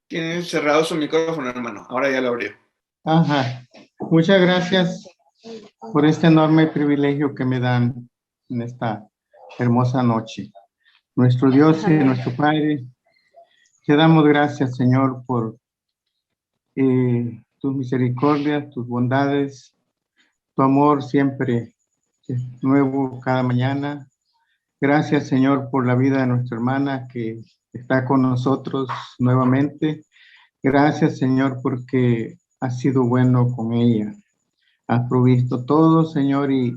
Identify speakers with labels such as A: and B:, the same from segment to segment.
A: Tiene cerrado su micrófono, hermano. Ahora ya lo abrió.
B: Ajá. Muchas gracias por este enorme privilegio que me dan en esta hermosa noche. Nuestro Dios y nuestro Padre, te damos gracias, Señor, por tus misericordias, tus bondades, tu amor siempre es nuevo cada mañana. Gracias, Señor, por la vida de nuestra hermana que está con nosotros nuevamente. Gracias, Señor, porque has sido bueno con ella. Has provisto todo, Señor, y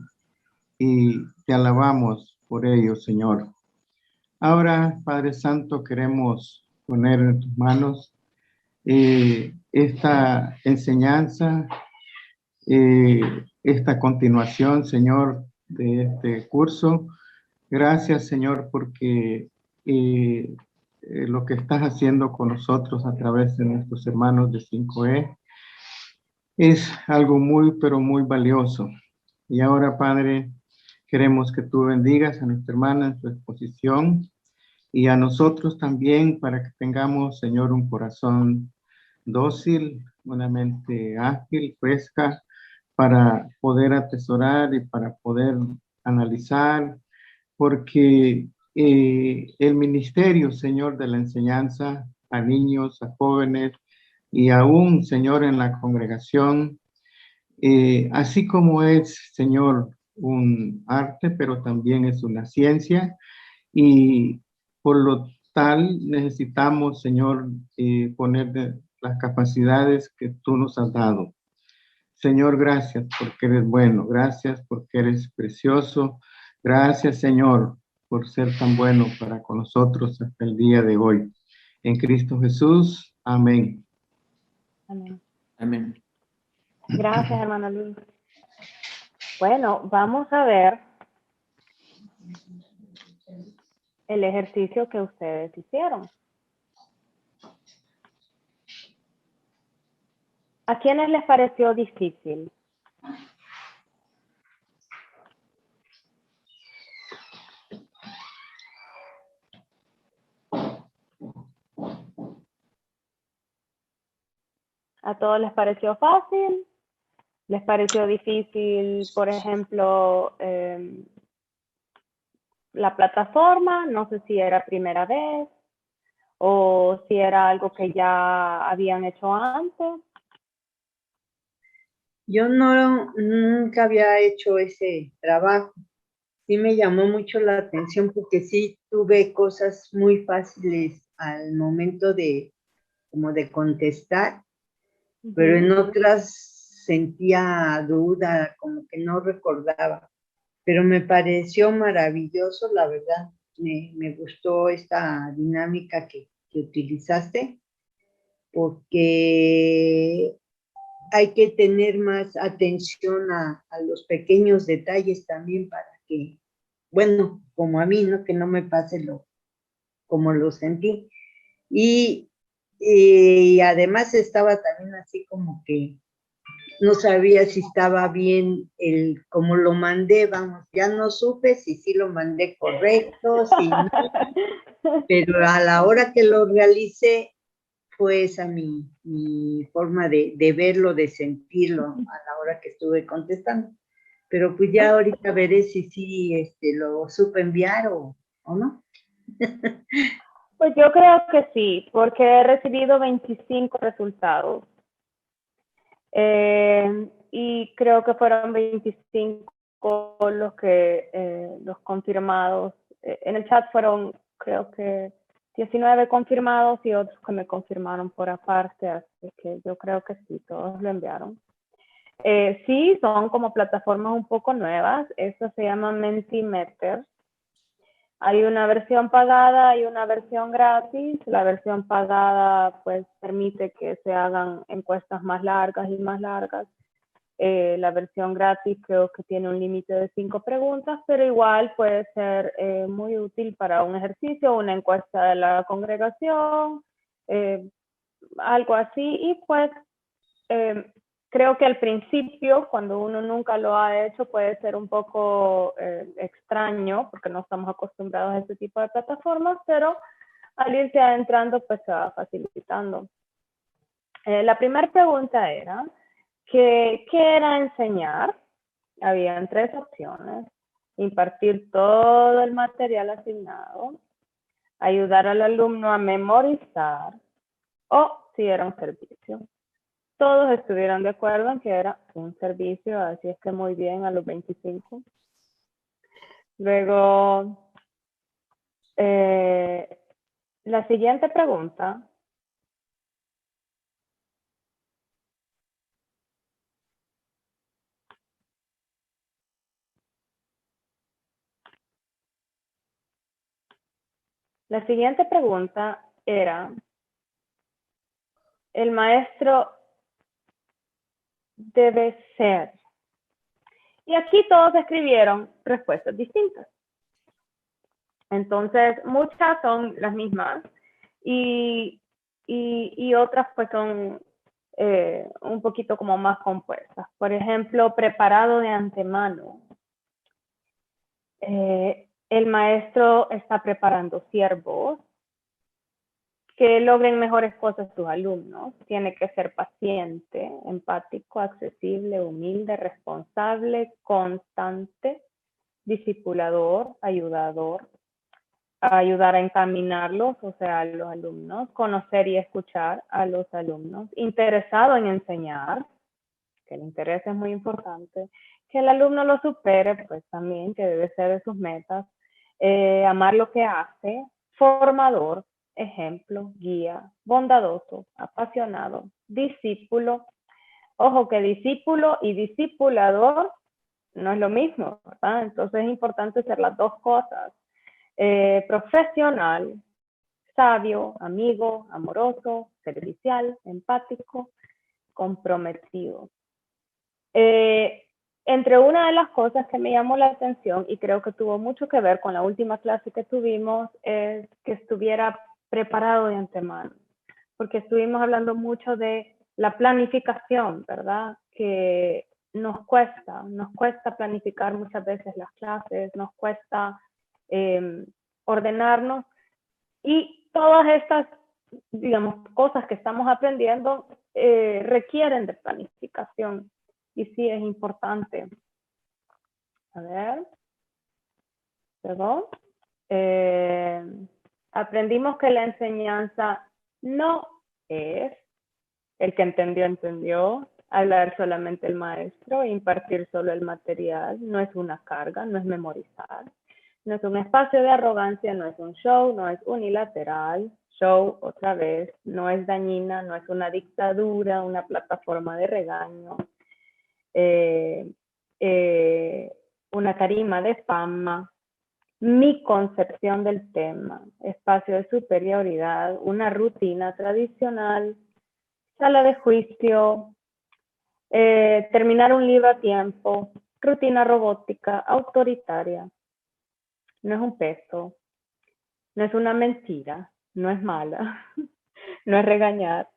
B: te alabamos por ello, Señor. Ahora, Padre Santo, queremos poner en tus manos esta enseñanza, esta continuación, Señor, de este curso. Gracias, Señor, porque lo que estás haciendo con nosotros a través de nuestros hermanos de 5E es algo muy, pero muy valioso. Y ahora, Padre, queremos que tú bendigas a nuestra hermana en su exposición y a nosotros también para que tengamos, Señor, un corazón dócil, una mente ágil, fresca, para poder atesorar y para poder analizar, porque el ministerio, Señor, de la enseñanza a niños, a jóvenes y aún, Señor, en la congregación, así como es, Señor, un arte, pero también es una ciencia y por lo tal necesitamos, Señor, poner las capacidades que tú nos has dado. Señor, gracias porque eres bueno, gracias porque eres precioso, gracias, Señor, por ser tan bueno para con nosotros hasta el día de hoy. En Cristo Jesús, amén.
C: Amén.
A: Amén.
C: Gracias, hermano Luis. Bueno, vamos a ver el ejercicio que ustedes hicieron. ¿A quiénes les pareció difícil? ¿A todos les pareció fácil? ¿Les pareció difícil, por ejemplo, la plataforma? No sé si era primera vez o si era algo que ya habían hecho antes.
D: Yo nunca había hecho ese trabajo. Sí me llamó mucho la atención porque sí tuve cosas muy fáciles al momento de como de contestar, pero en otras sentía duda, como que no recordaba. Pero me pareció maravilloso, la verdad. Me gustó esta dinámica que utilizaste, porque hay que tener más atención a los pequeños detalles también para que, bueno, como a mí, ¿no? Que no me pase como lo sentí. Y además estaba también así como que no sabía si estaba bien como lo mandé, vamos, ya no supe si sí lo mandé correcto, si no, pero a la hora que lo realicé fue esa mi forma de verlo, de sentirlo a la hora que estuve contestando. Pero pues ya ahorita veré si sí lo supe enviar o no.
C: Pues yo creo que sí, porque he recibido 25 resultados. Y creo que fueron 25 los confirmados. En el chat fueron, creo que 19 confirmados y otros que me confirmaron por aparte, así que yo creo que sí, todos lo enviaron. Sí, son como plataformas un poco nuevas. Esto se llama Mentimeter. Hay una versión pagada y una versión gratis. La versión pagada pues permite que se hagan encuestas más largas y más largas. La versión gratis creo que tiene un límite de 5 preguntas, pero igual puede ser muy útil para un ejercicio, una encuesta de la congregación, algo así. Y pues creo que al principio, cuando uno nunca lo ha hecho, puede ser un poco extraño, porque no estamos acostumbrados a este tipo de plataformas, pero al irse adentrando, pues se va facilitando. La primera pregunta era, ¿qué era enseñar? Habían 3 opciones: impartir todo el material asignado, ayudar al alumno a memorizar, o si era un servicio. Todos estuvieron de acuerdo en que era un servicio, así es que muy bien a los 25. Luego, la siguiente pregunta era, ¿el maestro debe ser? Y aquí todos escribieron respuestas distintas. Entonces, muchas son las mismas y otras pues son un poquito como más compuestas. Por ejemplo, preparado de antemano. El maestro está preparando siervos que logren mejores cosas sus alumnos. Tiene que ser paciente, empático, accesible, humilde, responsable, constante, discipulador, ayudador, ayudar a encaminarlos, o sea, a los alumnos, conocer y escuchar a los alumnos, interesado en enseñar, que el interés es muy importante, que el alumno lo supere, pues también, que debe ser de sus metas, amar lo que hace, formador, ejemplo, guía, bondadoso, apasionado, discípulo. Ojo que discípulo y discipulador no es lo mismo, ¿verdad? Entonces es importante hacer las dos cosas. Profesional, sabio, amigo, amoroso, servicial, empático, comprometido. Entre una de las cosas que me llamó la atención y creo que tuvo mucho que ver con la última clase que tuvimos es que estuviera preparado de antemano, porque estuvimos hablando mucho de la planificación, ¿verdad? Que nos cuesta planificar muchas veces las clases, nos cuesta ordenarnos, y todas estas, digamos, cosas que estamos aprendiendo requieren de planificación y sí es importante. A ver, perdón. Aprendimos que la enseñanza no es el que entendió, entendió, hablar solamente el maestro, impartir solo el material, no es una carga, no es memorizar, no es un espacio de arrogancia, no es un show, no es unilateral, show otra vez, no es dañina, no es una dictadura, una plataforma de regaño, una tarima de fama, mi concepción del tema, espacio de superioridad, una rutina tradicional, sala de juicio, terminar un libro a tiempo, rutina robótica, autoritaria. No es un peso, no es una mentira, no es mala, no es regañar,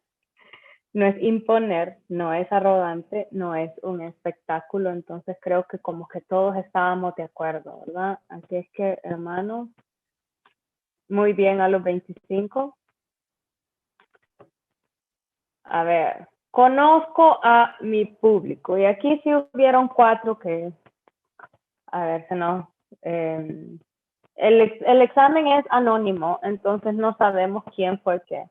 C: no es imponer, no es arrogante, no es un espectáculo. Entonces creo que como que todos estábamos de acuerdo, ¿verdad? Así es que, hermanos, muy bien a los 25. A ver, conozco a mi público. Y aquí sí hubieron 4 que, a ver, se nos... el examen es anónimo, entonces no sabemos quién fue qué.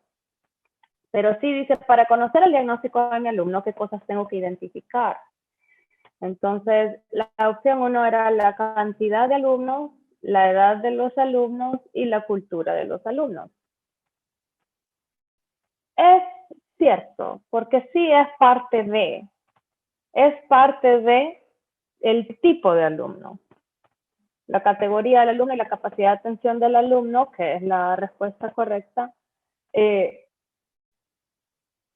C: Pero sí dice, para conocer el diagnóstico de mi alumno, ¿qué cosas tengo que identificar? Entonces, la opción 1 era la cantidad de alumnos, la edad de los alumnos y la cultura de los alumnos. Es cierto, porque sí es parte de el tipo de alumno. La categoría del alumno y la capacidad de atención del alumno, que es la respuesta correcta,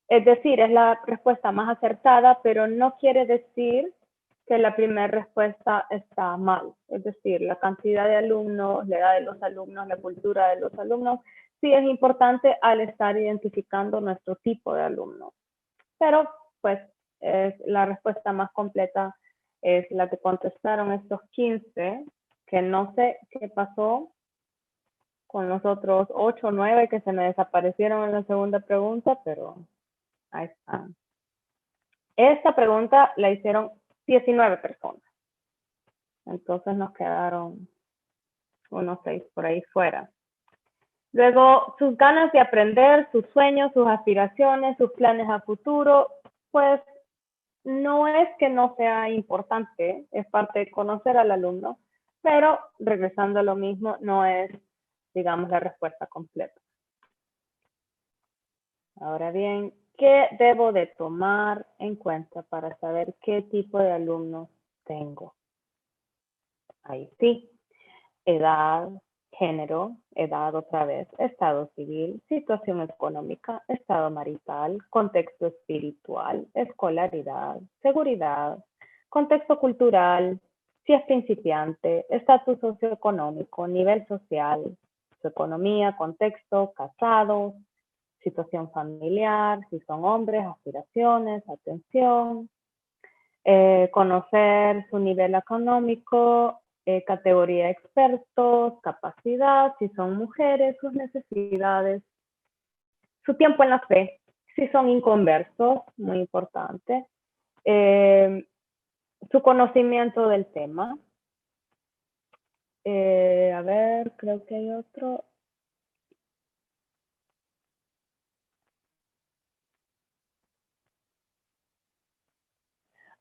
C: es decir, es la respuesta más acertada, pero no quiere decir que la primera respuesta está mal. Es decir, la cantidad de alumnos, la edad de los alumnos, la cultura de los alumnos, sí es importante al estar identificando nuestro tipo de alumno. Pero, pues, la respuesta más completa es la que contestaron estos 15, que no sé qué pasó. con los otros 8 o 9 que se me desaparecieron en la segunda pregunta, pero ahí están. Esta pregunta la hicieron 19 personas. Entonces nos quedaron unos 6 por ahí fuera. Luego, sus ganas de aprender, sus sueños, sus aspiraciones, sus planes a futuro, pues no es que no sea importante, es parte de conocer al alumno, pero regresando a lo mismo, no es, digamos, la respuesta completa. Ahora bien, ¿qué debo de tomar en cuenta para saber qué tipo de alumnos tengo? Ahí sí, edad, género, edad otra vez, estado civil, situación económica, estado marital, contexto espiritual, escolaridad, seguridad, contexto cultural, si es principiante, estatus socioeconómico, nivel social, su economía, contexto, casado, situación familiar, si son hombres, aspiraciones, atención, conocer su nivel económico, categoría de expertos, capacidad, si son mujeres, sus necesidades, su tiempo en la fe, si son inconversos, muy importante, su conocimiento del tema. A ver, creo que hay otro.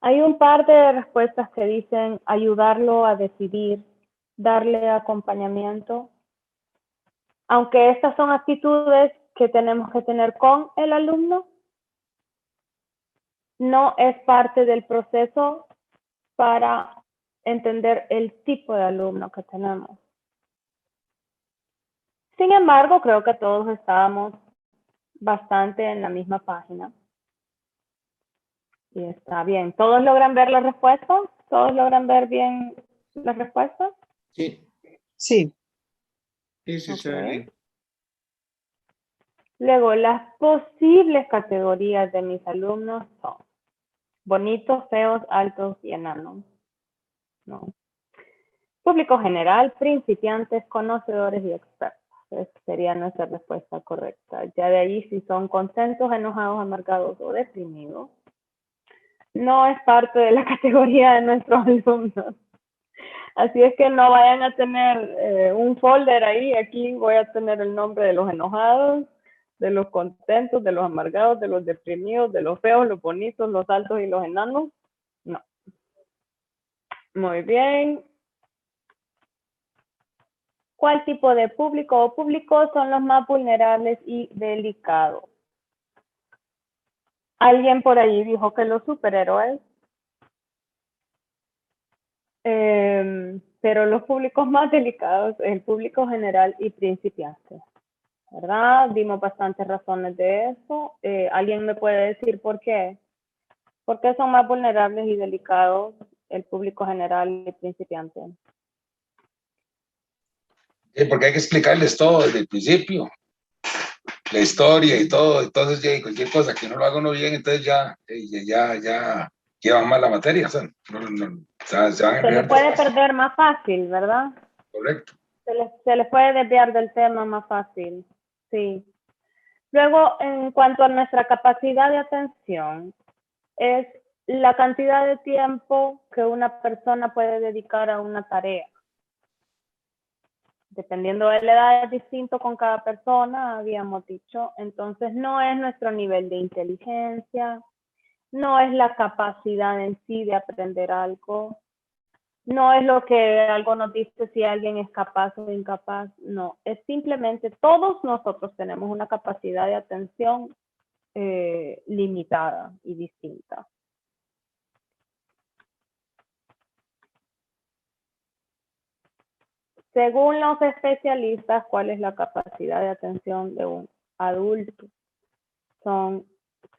C: Hay un par de respuestas que dicen ayudarlo a decidir, darle acompañamiento. Aunque estas son actitudes que tenemos que tener con el alumno, no es parte del proceso para entender el tipo de alumno que tenemos. Sin embargo, creo que todos estábamos bastante en la misma página. Y está bien. ¿Todos logran ver las respuestas? ¿Todos logran ver bien las respuestas?
A: Sí,
E: Sí,
A: sí, sí, se ve
C: Ok.
A: bien.
C: Luego, las posibles categorías de mis alumnos son bonitos, feos, altos y enanos. ¿No? Público general, principiantes, conocedores y expertos. Esa sería nuestra respuesta correcta. Ya de ahí, si son contentos, enojados, amargados o deprimidos, no es parte de la categoría de nuestros alumnos. Así es que no vayan a tener un folder ahí. Aquí voy a tener el nombre de los enojados, de los contentos, de los amargados, de los deprimidos, de los feos, los bonitos, los altos y los enanos. No. Muy bien. ¿Cuál tipo de público o públicos son los más vulnerables y delicados? Alguien por ahí dijo que los superhéroes. Pero los públicos más delicados es el público general y principiante, ¿verdad? Dimos bastantes razones de eso. ¿Alguien me puede decir por qué? ¿Por qué son más vulnerables y delicados el público general y principiante?
F: Porque hay que explicarles todo desde el principio, la historia y todo. Entonces, ya, cualquier cosa que no lo haga uno bien, entonces ya llevan mal la materia. O sea, se van a
C: Se
F: enredar
C: les puede
F: después.
C: perder más fácil, ¿verdad?
F: Correcto.
C: Se les puede desviar del tema más fácil, sí. Luego, en cuanto a nuestra capacidad de atención, es la cantidad de tiempo que una persona puede dedicar a una tarea. Dependiendo de la edad es distinto con cada persona, habíamos dicho. Entonces, no es nuestro nivel de inteligencia, no es la capacidad en sí de aprender algo, no es lo que algo nos dice si alguien es capaz o incapaz, no. Es simplemente todos nosotros tenemos una capacidad de atención limitada y distinta. Según los especialistas, ¿cuál es la capacidad de atención de un adulto? Son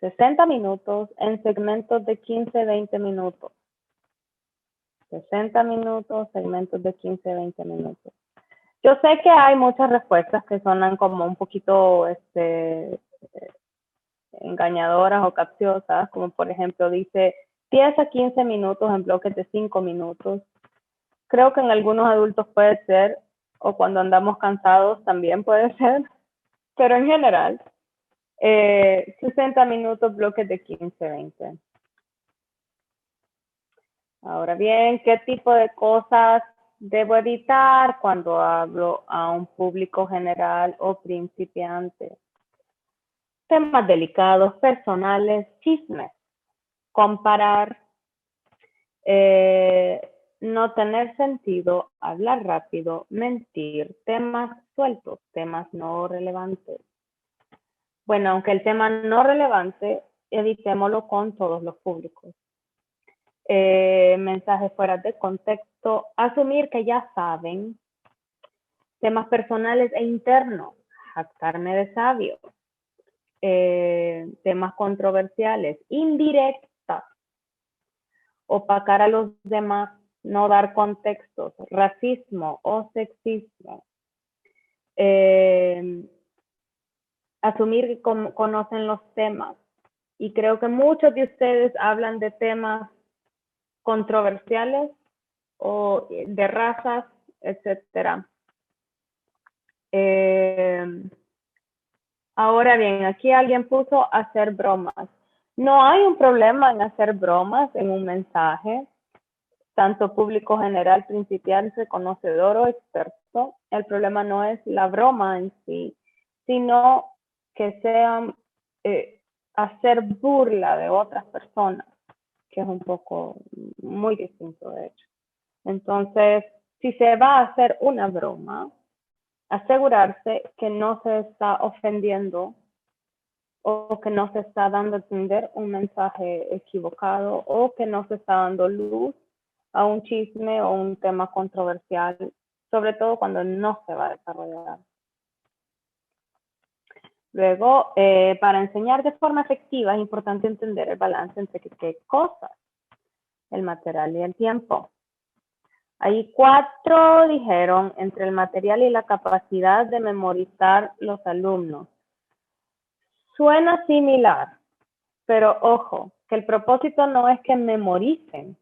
C: 60 minutos en segmentos de 15-20 minutos. 60 minutos, segmentos de 15-20 minutos. Yo sé que hay muchas respuestas que sonan como un poquito engañadoras o capciosas, como por ejemplo dice 10 a 15 minutos en bloques de 5 minutos. Creo que en algunos adultos puede ser, o cuando andamos cansados también puede ser, pero en general, 60 minutos, bloques de 15-20. Ahora bien, ¿qué tipo de cosas debo evitar cuando hablo a un público general o principiante? Temas delicados, personales, chismes, comparar, no tener sentido, hablar rápido, mentir, temas sueltos, temas no relevantes. Bueno, aunque el tema no relevante, evitémoslo con todos los públicos. Mensajes fuera de contexto, asumir que ya saben, temas personales e internos, jactarme de sabio, temas controversiales, indirectas, opacar a los demás, no dar contextos, racismo o sexismo, asumir que conocen los temas. Y creo que muchos de ustedes hablan de temas controversiales o de razas, etcétera. Ahora bien, aquí alguien puso hacer bromas. No hay un problema en hacer bromas en un mensaje, tanto público general, principiante, conocedor o experto. El problema no es la broma en sí, sino que sean hacer burla de otras personas, que es un poco muy distinto de hecho. Entonces, si se va a hacer una broma, asegurarse que no se está ofendiendo o que no se está dando a entender un mensaje equivocado o que no se está dando luz a un chisme o un tema controversial, sobre todo cuando no se va a desarrollar. Luego, para enseñar de forma efectiva es importante entender el balance entre qué cosas, el material y el tiempo. Ahí 4 dijeron entre el material y la capacidad de memorizar los alumnos. Suena similar, pero ojo, que el propósito no es que memoricen.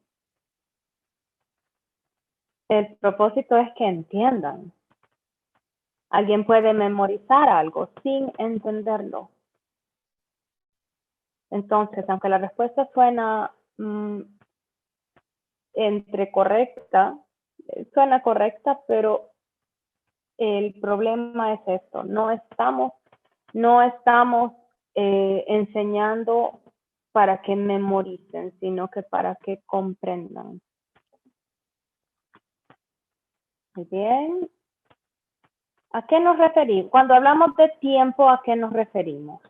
C: El propósito es que entiendan. Alguien puede memorizar algo sin entenderlo. Entonces, aunque la respuesta suena entre correcta, suena correcta, pero el problema es esto, no estamos enseñando para que memoricen, sino que para que comprendan. Muy bien. ¿A qué nos referimos? Cuando hablamos de tiempo, ¿a qué nos referimos?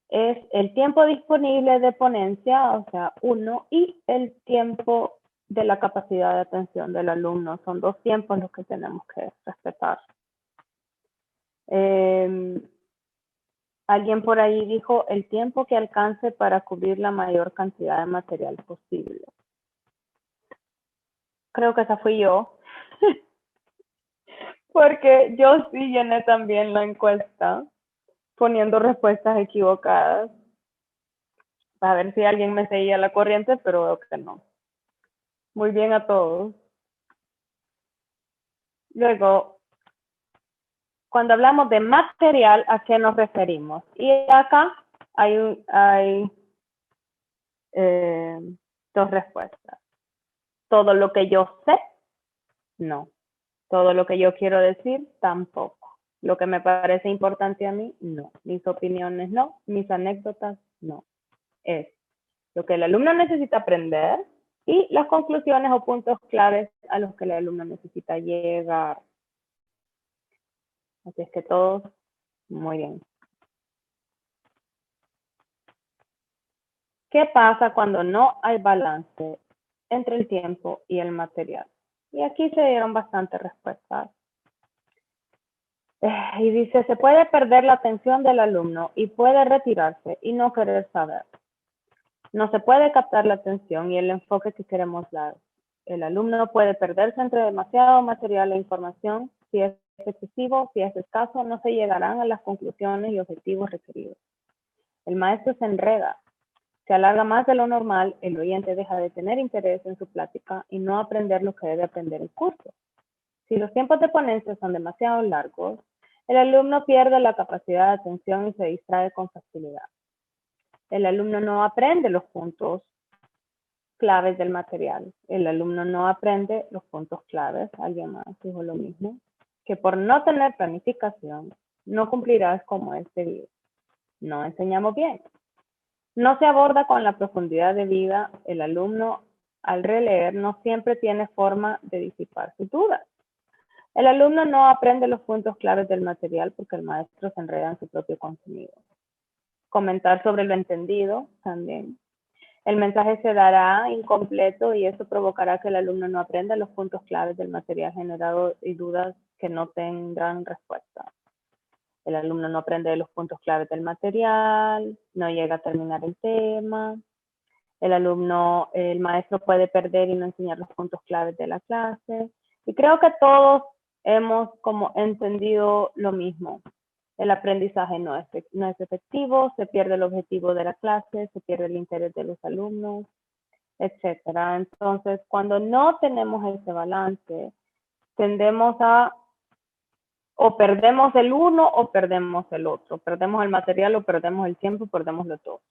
C: Es el tiempo disponible de ponencia, o sea, 1, y el tiempo de la capacidad de atención del alumno. Son 2 tiempos los que tenemos que respetar. Alguien por ahí dijo el tiempo que alcance para cubrir la mayor cantidad de material posible. Creo que esa fui yo. Porque yo sí llené también la encuesta poniendo respuestas equivocadas. A ver si alguien me seguía la corriente, pero veo que no. Muy bien a todos. Luego, cuando hablamos de material, ¿a qué nos referimos? Y acá hay 2 respuestas. Todo lo que yo sé, no. Todo lo que yo quiero decir, tampoco. Lo que me parece importante a mí, no. Mis opiniones, no. Mis anécdotas, no. Es lo que el alumno necesita aprender y las conclusiones o puntos claves a los que el alumno necesita llegar. Así es que todos, muy bien. ¿Qué pasa cuando no hay balance entre el tiempo y el material? Y aquí se dieron bastantes respuestas. Y dice, se puede perder la atención del alumno y puede retirarse y no querer saber. No se puede captar la atención y el enfoque que queremos dar. El alumno puede perderse entre demasiado material e información. Si es excesivo, si es escaso, no se llegarán a las conclusiones y objetivos requeridos. El maestro se enreda. Se alarga más de lo normal, el oyente deja de tener interés en su plática y no aprender lo que debe aprender el curso. Si los tiempos de ponencia son demasiado largos, el alumno pierde la capacidad de atención y se distrae con facilidad. El alumno no aprende los puntos claves del material. El alumno no aprende los puntos claves. Alguien más dijo lo mismo. Que por no tener planificación, no cumplirás como es debido. No enseñamos bien. No se aborda con la profundidad debida. El alumno, al releer, no siempre tiene forma de disipar sus dudas. El alumno no aprende los puntos claves del material porque el maestro se enreda en su propio contenido. Comentar sobre lo entendido también. El mensaje se dará incompleto y esto provocará que el alumno no aprenda los puntos claves del material generado y dudas que no tendrán respuesta. El alumno no aprende los puntos claves del material, no llega a terminar el tema. El maestro puede perder y no enseñar los puntos claves de la clase. Y creo que todos hemos como entendido lo mismo. El aprendizaje no es efectivo, se pierde el objetivo de la clase, se pierde el interés de los alumnos, etcétera. Entonces, cuando no tenemos ese balance, tendemos a o perdemos el uno o perdemos el otro. Perdemos el material o perdemos el tiempo, perdemos los dos.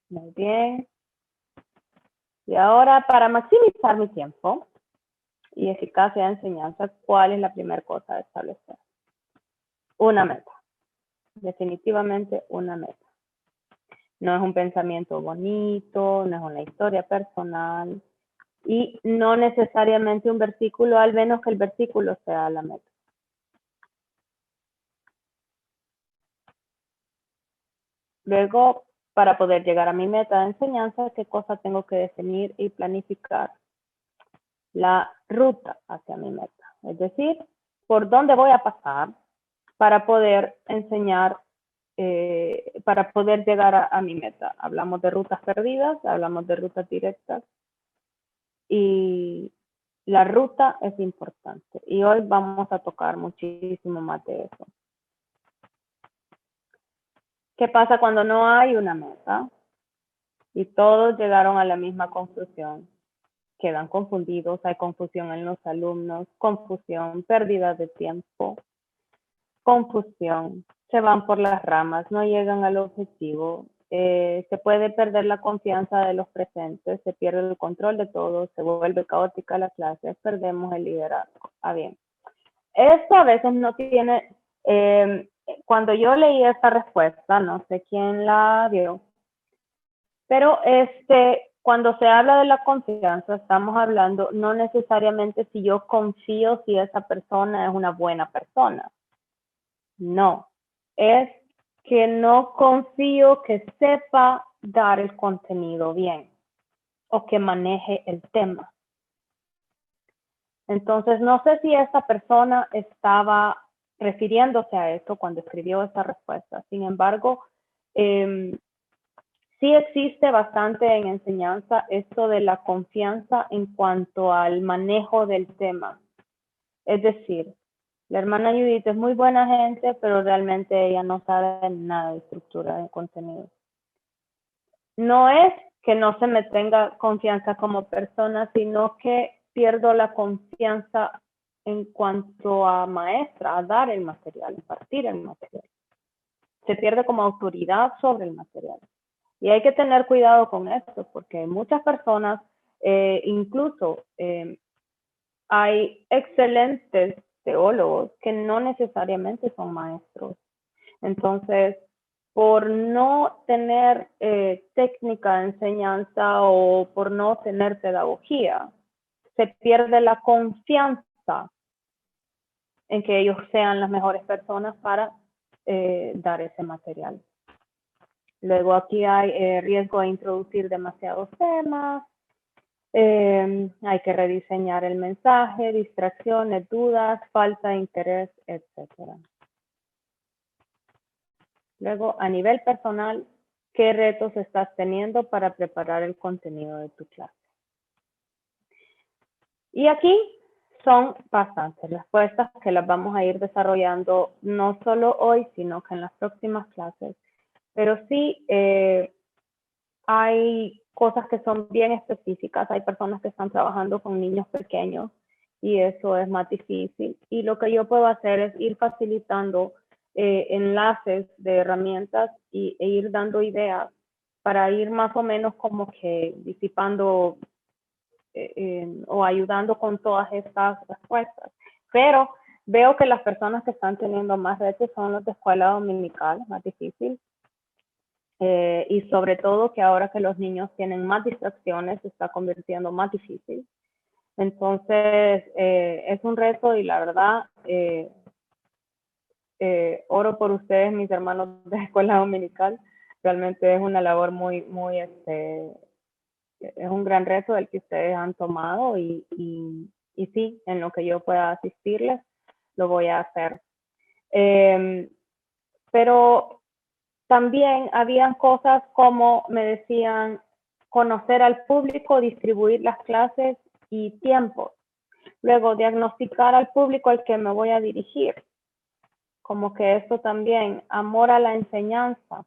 C: Muy bien. Y ahora, para maximizar mi tiempo y eficacia de enseñanza, ¿cuál es la primera cosa a establecer? Una meta. Definitivamente una meta. No es un pensamiento bonito, no es una historia personal y no necesariamente un versículo, al menos que el versículo sea la meta. Luego, para poder llegar a mi meta de enseñanza, ¿qué cosa tengo que definir y planificar? La ruta hacia mi meta. Es decir, por dónde voy a pasar para poder enseñar, para poder llegar a mi meta. Hablamos de rutas perdidas, hablamos de rutas directas y la ruta es importante. Y hoy vamos a tocar muchísimo más de eso. ¿Qué pasa cuando no hay una meta? Y todos llegaron a la misma conclusión. Quedan confundidos, hay confusión en los alumnos, confusión, pérdida de tiempo, confusión, se van por las ramas, no llegan al objetivo, se puede perder la confianza de los presentes, se pierde el control de todo, se vuelve caótica la clase, perdemos el liderazgo. Bien, esto a veces no tiene, cuando yo leí esta respuesta, no sé quién la dio, pero cuando se habla de la confianza, estamos hablando no necesariamente si yo confío si esa persona es una buena persona. No, es que no confío que sepa dar el contenido bien o que maneje el tema. Entonces, no sé si esta persona estaba refiriéndose a esto cuando escribió esta respuesta. Sin embargo, sí existe bastante en enseñanza esto de la confianza en cuanto al manejo del tema. Es decir, la hermana Judith es muy buena gente, pero realmente ella no sabe nada de estructura de contenido. No es que no se me tenga confianza como persona, sino que pierdo la confianza en cuanto a maestra, a dar el material, impartir el material. Se pierde como autoridad sobre el material. Y hay que tener cuidado con esto, porque muchas personas, incluso hay excelentes teólogos que no necesariamente son maestros. Entonces, por no tener técnica de enseñanza o por no tener pedagogía, se pierde la confianza en que ellos sean las mejores personas para dar ese material. Luego aquí hay riesgo de introducir demasiados temas, hay que rediseñar el mensaje, distracciones, dudas, falta de interés, etc. Luego, a nivel personal, ¿qué retos estás teniendo para preparar el contenido de tu clase? Y aquí son bastantes respuestas que las vamos a ir desarrollando no solo hoy, sino que en las próximas clases. Pero sí hay cosas que son bien específicas. Hay personas que están trabajando con niños pequeños y eso es más difícil. Y lo que yo puedo hacer es ir facilitando enlaces de herramientas e ir dando ideas para ir más o menos como que disipando o ayudando con todas estas respuestas. Pero veo que las personas que están teniendo más retos son los de escuela dominical, más difícil. Y sobre todo que ahora que los niños tienen más distracciones, se está convirtiendo más difícil. Entonces, es un reto y la verdad, oro por ustedes, mis hermanos de escuela dominical. Realmente es una labor muy, es un gran reto el que ustedes han tomado y sí, en lo que yo pueda asistirles, lo voy a hacer. Pero también habían cosas como me decían, conocer al público, distribuir las clases y tiempos. Luego, diagnosticar al público al que me voy a dirigir. Como que eso también, amor a la enseñanza,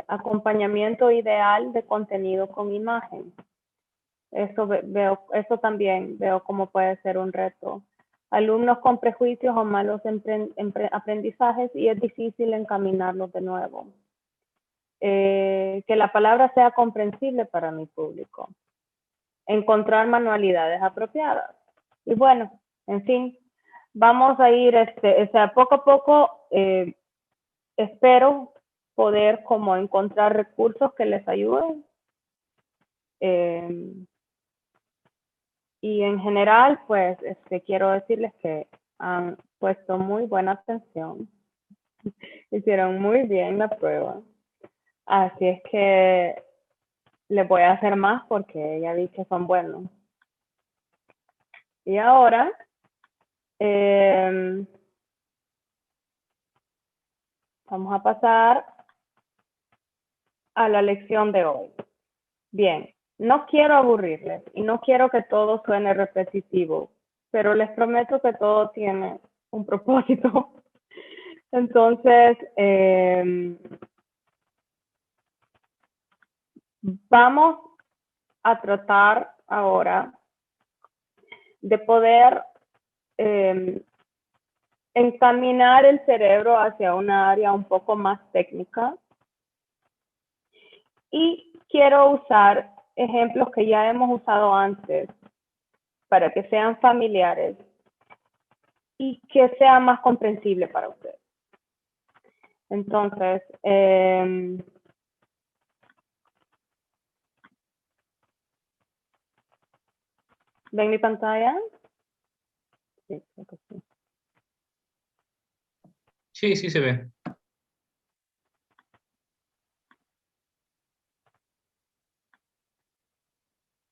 C: acompañamiento ideal de contenido con imagen. Eso también veo como puede ser un reto. Alumnos con prejuicios o malos aprendizajes y es difícil encaminarlos de nuevo. Que la palabra sea comprensible para mi público. Encontrar manualidades apropiadas. Y bueno, en fin, vamos a ir, poco a poco, espero poder como encontrar recursos que les ayuden. Y en general, pues, quiero decirles que han puesto muy buena atención. Hicieron muy bien la prueba. Así es que les voy a hacer más porque ya vi que son buenos. Y ahora, vamos a pasar a la lección de hoy. Bien, no quiero aburrirles y no quiero que todo suene repetitivo, pero les prometo que todo tiene un propósito. Entonces, vamos a tratar ahora de poder encaminar el cerebro hacia una área un poco más técnica. Y quiero usar ejemplos que ya hemos usado antes para que sean familiares y que sea más comprensible para ustedes. Entonces, ¿ven mi pantalla? Sí, creo que sí.
A: Sí, sí se ve.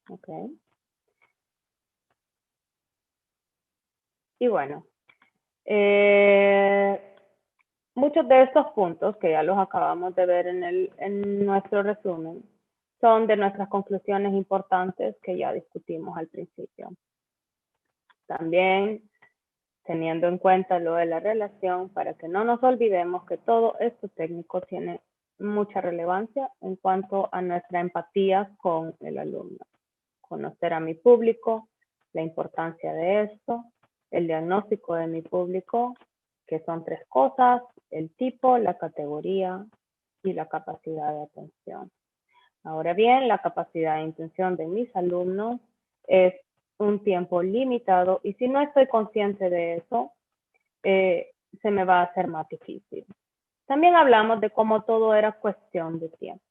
C: Ok. Y bueno, muchos de estos puntos que ya los acabamos de ver en nuestro resumen son de nuestras conclusiones importantes que ya discutimos al principio. También teniendo en cuenta lo de la relación, para que no nos olvidemos que todo esto técnico tiene mucha relevancia en cuanto a nuestra empatía con el alumno. Conocer a mi público, la importancia de esto, el diagnóstico de mi público, que son 3 cosas: el tipo, la categoría y la capacidad de atención. Ahora bien, la capacidad de intención de mis alumnos es un tiempo limitado y si no estoy consciente de eso, se me va a hacer más difícil. También hablamos de cómo todo era cuestión de tiempo.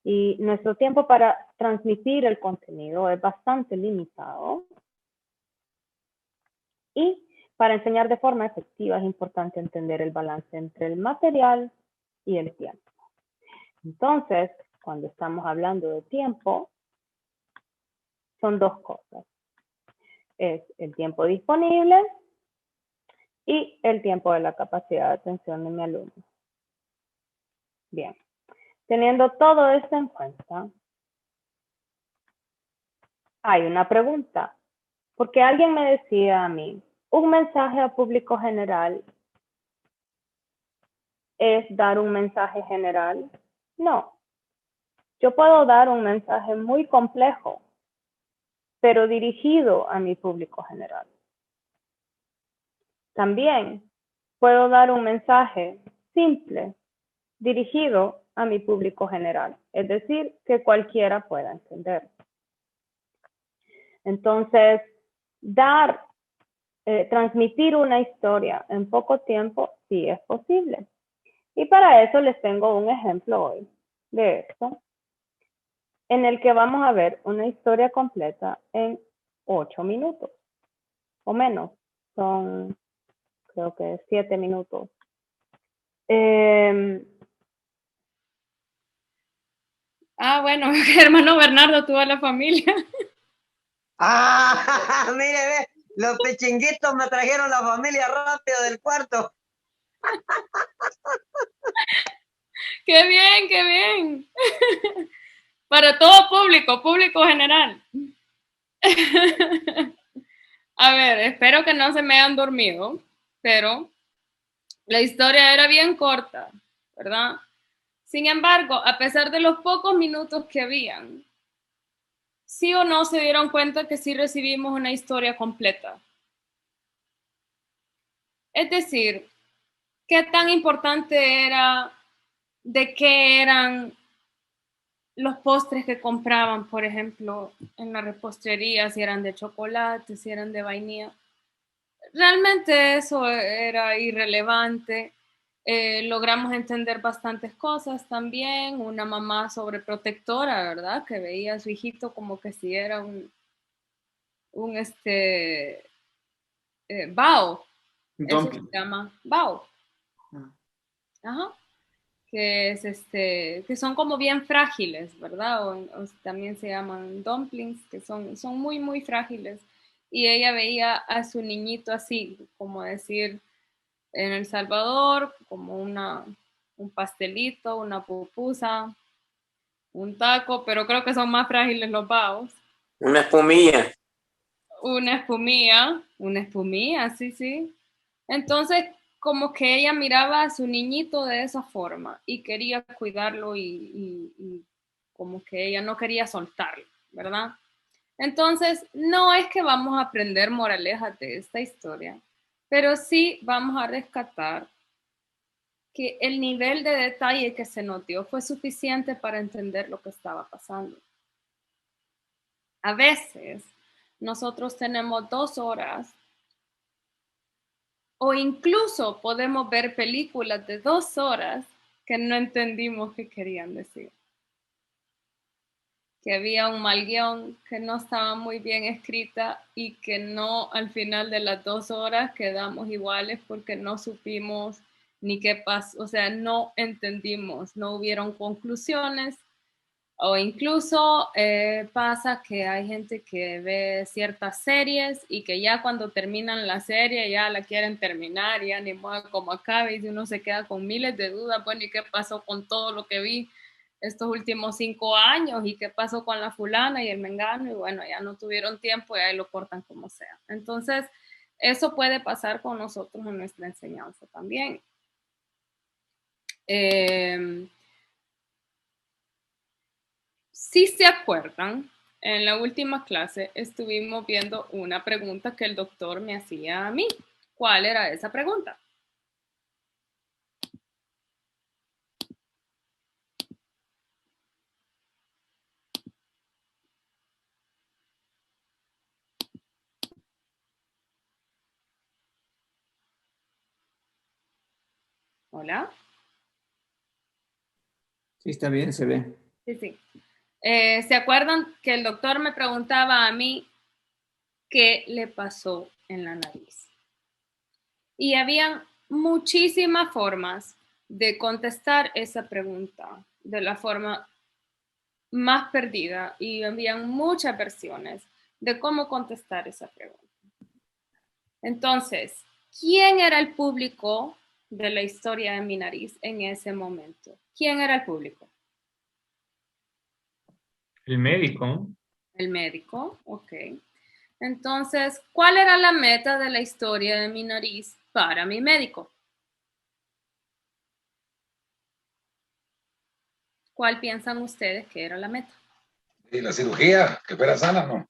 C: Y nuestro tiempo para transmitir el contenido es bastante limitado. Y para enseñar de forma efectiva es importante entender el balance entre el material y el tiempo. Entonces, cuando estamos hablando de tiempo, son 2 cosas. Es el tiempo disponible y el tiempo de la capacidad de atención de mi alumno. Bien, teniendo todo esto en cuenta, hay una pregunta. Porque alguien me decía a mí, un mensaje a público general es dar un mensaje general. No, yo puedo dar un mensaje muy complejo pero dirigido a mi público general. También puedo dar un mensaje simple, dirigido a mi público general, es decir, que cualquiera pueda entender. Entonces, transmitir una historia en poco tiempo sí es posible. Y para eso les tengo un ejemplo hoy de esto, en el que vamos a ver una historia completa en 8 minutos o menos. Son, creo que 7 minutos.
E: Bueno, hermano Bernardo tuvo la familia.
G: Ah, mire, ve, los pechinguitos me trajeron la familia rápido del cuarto.
E: ¡Qué bien, qué bien! Para todo público, público general. A ver, espero que no se me hayan dormido, pero la historia era bien corta, ¿verdad? Sin embargo, a pesar de los pocos minutos que habían, ¿sí o no se dieron cuenta que sí recibimos una historia completa? Es decir, ¿qué tan importante era, de qué eran los postres que compraban, por ejemplo, en la repostería, si eran de chocolate, si eran de vainilla? Realmente eso era irrelevante. Logramos entender bastantes cosas también. Una mamá sobreprotectora, ¿verdad? Que veía a su hijito como que si era un bao. Eso se llama bao. Ajá. Que es que son como bien frágiles, ¿verdad? O también se llaman dumplings, que son muy, muy frágiles. Y ella veía a su niñito así, como decir, en El Salvador, como un pastelito, una pupusa, un taco, pero creo que son más frágiles los baos.
G: Una espumilla.
E: Una espumilla, sí, sí. Entonces, como que ella miraba a su niñito de esa forma y quería cuidarlo y como que ella no quería soltarlo, ¿verdad? Entonces, no es que vamos a aprender moralejas de esta historia, pero sí vamos a rescatar que el nivel de detalle que se nos dio fue suficiente para entender lo que estaba pasando. A veces, nosotros tenemos 2 horas o incluso podemos ver películas de 2 horas que no entendimos qué querían decir. Que había un mal guión, que no estaba muy bien escrita y que no al final de las 2 horas quedamos iguales porque no supimos ni qué pasó, o sea, no entendimos, no hubieron conclusiones. O incluso pasa que hay gente que ve ciertas series y que ya cuando terminan la serie ya la quieren terminar, ya ni modo como acabe, y uno se queda con miles de dudas, bueno, ¿y qué pasó con todo lo que vi estos últimos 5 años? ¿Y qué pasó con la fulana y el mengano? Y bueno, ya no tuvieron tiempo y ahí lo cortan como sea. Entonces, eso puede pasar con nosotros en nuestra enseñanza también. Si se acuerdan, en la última clase estuvimos viendo una pregunta que el doctor me hacía a mí. ¿Cuál era esa pregunta? ¿Hola?
A: Sí, está bien, se ve.
E: Sí, sí. ¿Se acuerdan que el doctor me preguntaba a mí qué le pasó en la nariz? Y había muchísimas formas de contestar esa pregunta de la forma más perdida y había muchas versiones de cómo contestar esa pregunta. Entonces, ¿quién era el público de la historia de mi nariz en ese momento? ¿Quién era el público?
A: El médico.
E: El médico, ok. Entonces, ¿cuál era la meta de la historia de mi nariz para mi médico? ¿Cuál piensan ustedes que era la meta?
F: Y la cirugía, que fuera sana, ¿no?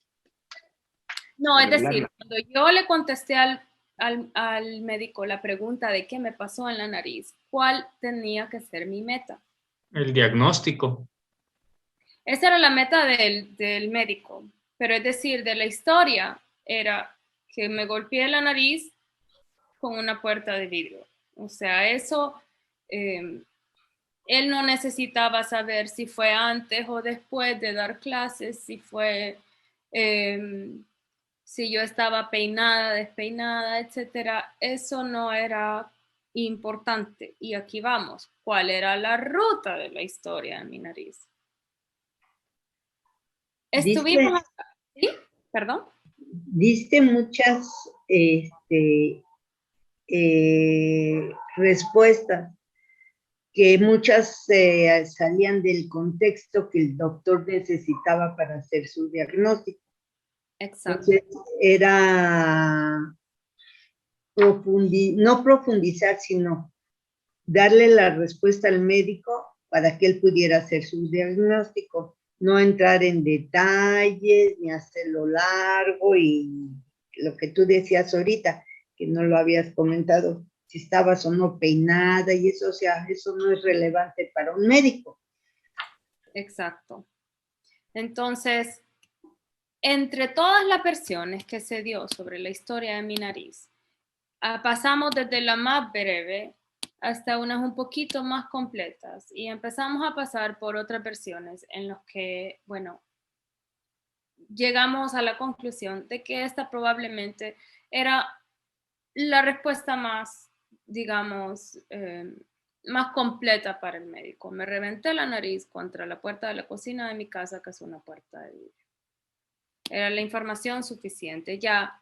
E: No, es decir,
A: arreglarla.
E: cuando yo le contesté al médico la pregunta de qué me pasó en la nariz, ¿cuál tenía que ser mi meta?
A: El diagnóstico.
E: Esa era la meta del médico, pero es decir, de la historia era que me golpeé la nariz con una puerta de vidrio. O sea, eso, él no necesitaba saber si fue antes o después de dar clases, si fue, si yo estaba peinada, despeinada, etcétera. Eso no era importante. Y aquí vamos, ¿cuál era la ruta de la historia de mi nariz?
D: Diste,
E: Estuvimos, ¿sí? Perdón.
D: diste muchas respuestas, que muchas salían del contexto que el doctor necesitaba para hacer su diagnóstico.
E: Exacto.
D: Entonces, era no profundizar, sino darle la respuesta al médico para que él pudiera hacer su diagnóstico, no entrar en detalles ni hacerlo largo y lo que tú decías ahorita, que no lo habías comentado, si estabas o no peinada y eso, o sea, eso no es relevante para un médico.
E: Exacto. Entonces, entre todas las versiones que se dio sobre la historia de mi nariz, pasamos desde la más breve hasta unas un poquito más completas y empezamos a pasar por otras versiones en las que, bueno, llegamos a la conclusión de que esta probablemente era la respuesta más, digamos, más completa para el médico. Me reventé la nariz contra la puerta de la cocina de mi casa, que es una puerta de vidrio. Era la información suficiente. Ya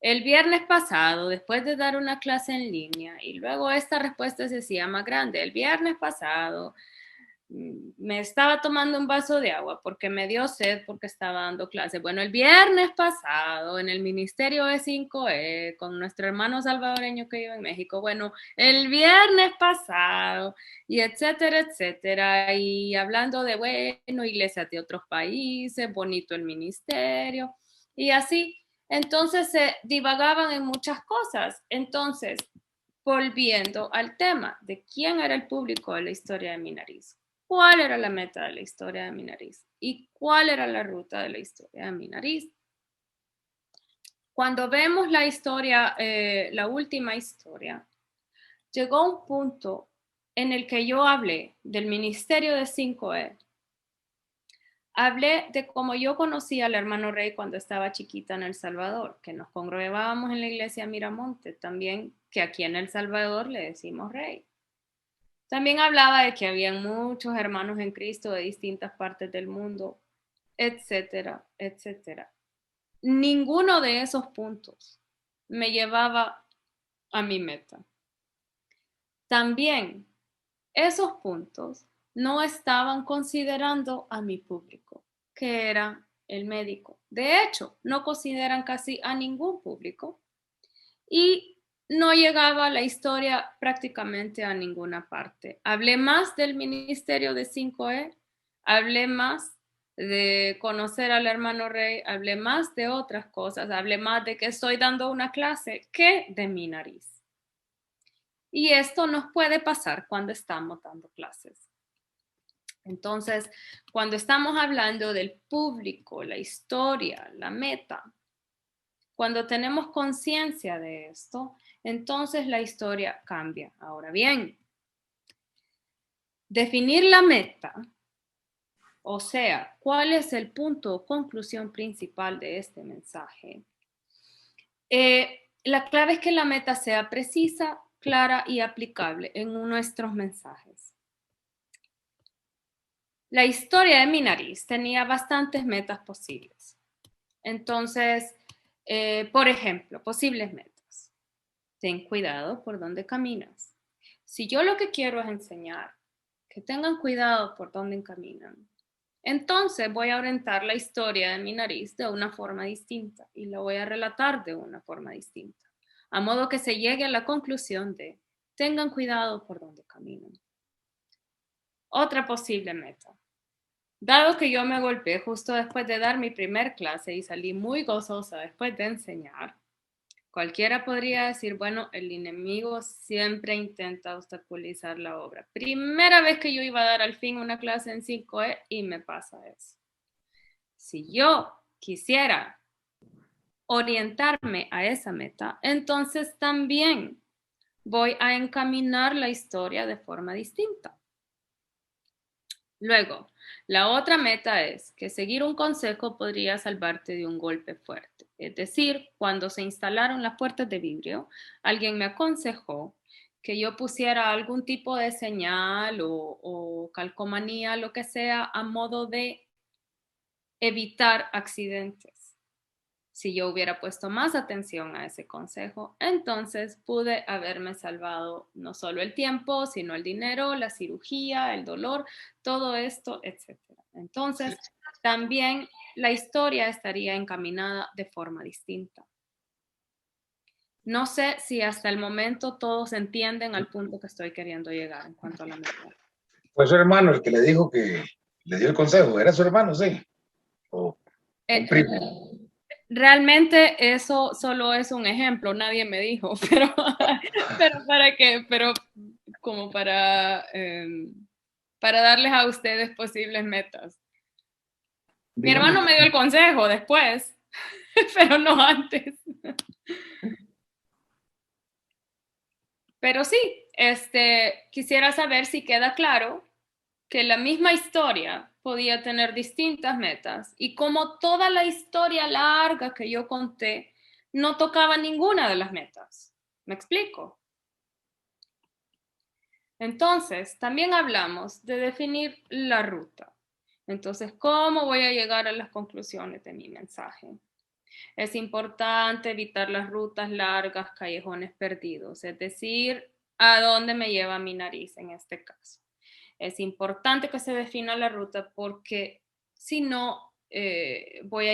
E: el viernes pasado, después de dar una clase en línea, y luego esta respuesta se hacía más grande. El viernes pasado me estaba tomando un vaso de agua porque me dio sed porque estaba dando clase. Bueno, el viernes pasado en el Ministerio de 5E con nuestro hermano salvadoreño que vive en México. Bueno, el viernes pasado y etcétera, etcétera. Y hablando de, bueno, iglesias de otros países, bonito el ministerio y así. Entonces se divagaban en muchas cosas. Entonces, volviendo al tema de quién era el público de la historia de mi nariz. ¿Cuál era la meta de la historia de mi nariz? ¿Y cuál era la ruta de la historia de mi nariz? Cuando vemos la historia, la última historia, llegó un punto en el que yo hablé del Ministerio de 5E. Hablé de cómo yo conocí al hermano Rey cuando estaba chiquita en El Salvador, que nos congregábamos en la iglesia Miramonte, también que aquí en El Salvador le decimos Rey. También hablaba de que había muchos hermanos en Cristo de distintas partes del mundo, etcétera, etcétera. Ninguno de esos puntos me llevaba a mi meta. También esos puntos no estaban considerando a mi público, que era el médico. De hecho, no consideran casi a ningún público y no llegaba la historia prácticamente a ninguna parte. Hablé más del Ministerio de 5E, hablé más de conocer al hermano Rey, hablé más de otras cosas, hablé más de que estoy dando una clase que de mi nariz. Y esto nos puede pasar cuando estamos dando clases. Entonces, cuando estamos hablando del público, la historia, la meta, cuando tenemos conciencia de esto, entonces la historia cambia. Ahora bien, definir la meta, o sea, cuál es el punto o conclusión principal de este mensaje. La clave es que la meta sea precisa, clara y aplicable en nuestros mensajes. La historia de mi nariz tenía bastantes metas posibles. Entonces, por ejemplo, posibles metas. Ten cuidado por dónde caminas. Si yo lo que quiero es enseñar que tengan cuidado por dónde caminan, entonces voy a orientar la historia de mi nariz de una forma distinta y la voy a relatar de una forma distinta, a modo que se llegue a la conclusión de tengan cuidado por dónde caminan. Otra posible meta. Dado que yo me golpeé justo después de dar mi primer clase y salí muy gozosa después de enseñar, cualquiera podría decir, bueno, el enemigo siempre intenta obstaculizar la obra. Primera vez que yo iba a dar al fin una clase en 5E y me pasa eso. Si yo quisiera orientarme a esa meta, entonces también voy a encaminar la historia de forma distinta. Luego, la otra meta es que seguir un consejo podría salvarte de un golpe fuerte. Es decir, cuando se instalaron las puertas de vidrio, alguien me aconsejó que yo pusiera algún tipo de señal o calcomanía, lo que sea, a modo de evitar accidentes. Si yo hubiera puesto más atención a ese consejo, entonces pude haberme salvado no solo el tiempo, sino el dinero, la cirugía, el dolor, todo esto, etc. Entonces, también la historia estaría encaminada de forma distinta. No sé si hasta el momento todos entienden al punto que estoy queriendo llegar en cuanto a la meta.
F: Fue su hermano el que le dijo que le dio el consejo. ¿Era su hermano, sí? ¿O un primo?
E: Realmente eso solo es un ejemplo, nadie me dijo, pero como para darles a ustedes posibles metas. Mi hermano me dio el consejo después, pero no antes. Pero sí, quisiera saber si queda claro que la misma historia podía tener distintas metas y como toda la historia larga que yo conté no tocaba ninguna de las metas. ¿Me explico? Entonces, también hablamos de definir la ruta. Entonces, ¿cómo voy a llegar a las conclusiones de mi mensaje? Es importante evitar las rutas largas, callejones perdidos, es decir, ¿a dónde me lleva mi nariz en este caso? Es importante que se defina la ruta porque si no, quiero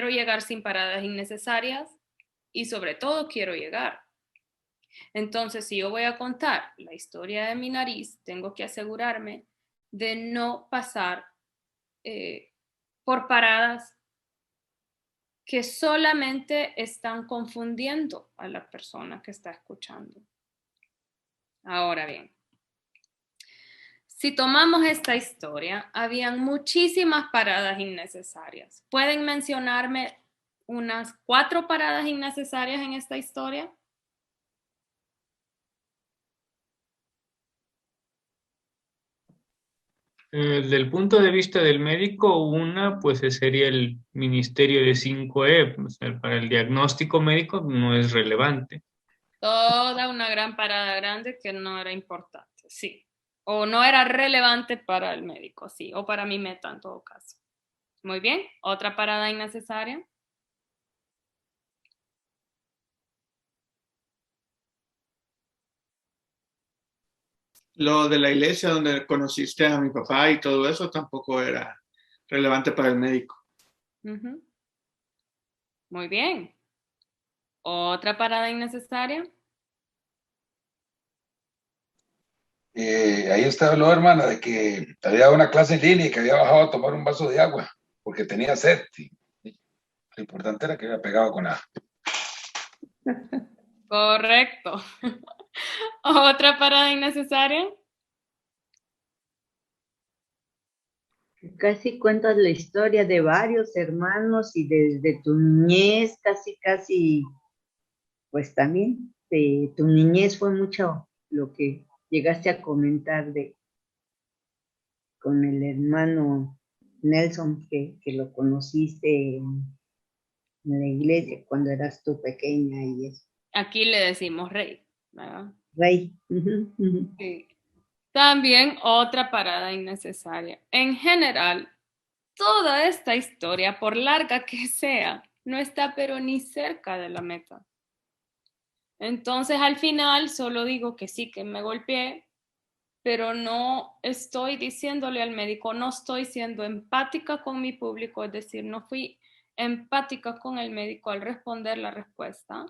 E: llegar sin paradas innecesarias y sobre todo quiero llegar. Entonces, si yo voy a contar la historia de mi nariz, tengo que asegurarme de no pasar por paradas que solamente están confundiendo a la persona que está escuchando. Ahora bien, si tomamos esta historia, habían muchísimas paradas innecesarias. ¿Pueden mencionarme unas 4 paradas innecesarias en esta historia?
A: Desde el punto de vista del médico, una pues sería el Ministerio de 5E, o sea, para el diagnóstico médico no es relevante.
E: Toda una gran parada grande que no era importante, sí. O no era relevante para el médico, sí. O para mi meta en todo caso. Muy bien. Otra parada innecesaria.
H: Lo de la iglesia donde conociste a mi papá y todo eso tampoco era relevante para el médico.
E: Uh-huh. Muy bien. Otra parada innecesaria.
F: Ahí usted habló, hermana, de que había dado una clase en línea y que había bajado a tomar un vaso de agua porque tenía sed. Lo importante era que había pegado con la...
E: Correcto. Otra parada innecesaria.
D: Casi cuentas la historia de varios hermanos y desde tu niñez, casi, pues también de tu niñez fue mucho lo que llegaste a comentar con el hermano Nelson, que lo conociste en la iglesia cuando eras tú pequeña y eso.
E: Aquí le decimos rey, ¿verdad?
D: Rey.
E: Sí. También otra parada innecesaria. En general, toda esta historia, por larga que sea, no está pero ni cerca de la meta. Entonces, al final, solo digo que sí, que me golpeé, pero no estoy diciéndole al médico, no estoy siendo empática con mi público, es decir, no fui empática con el médico al responder la respuesta,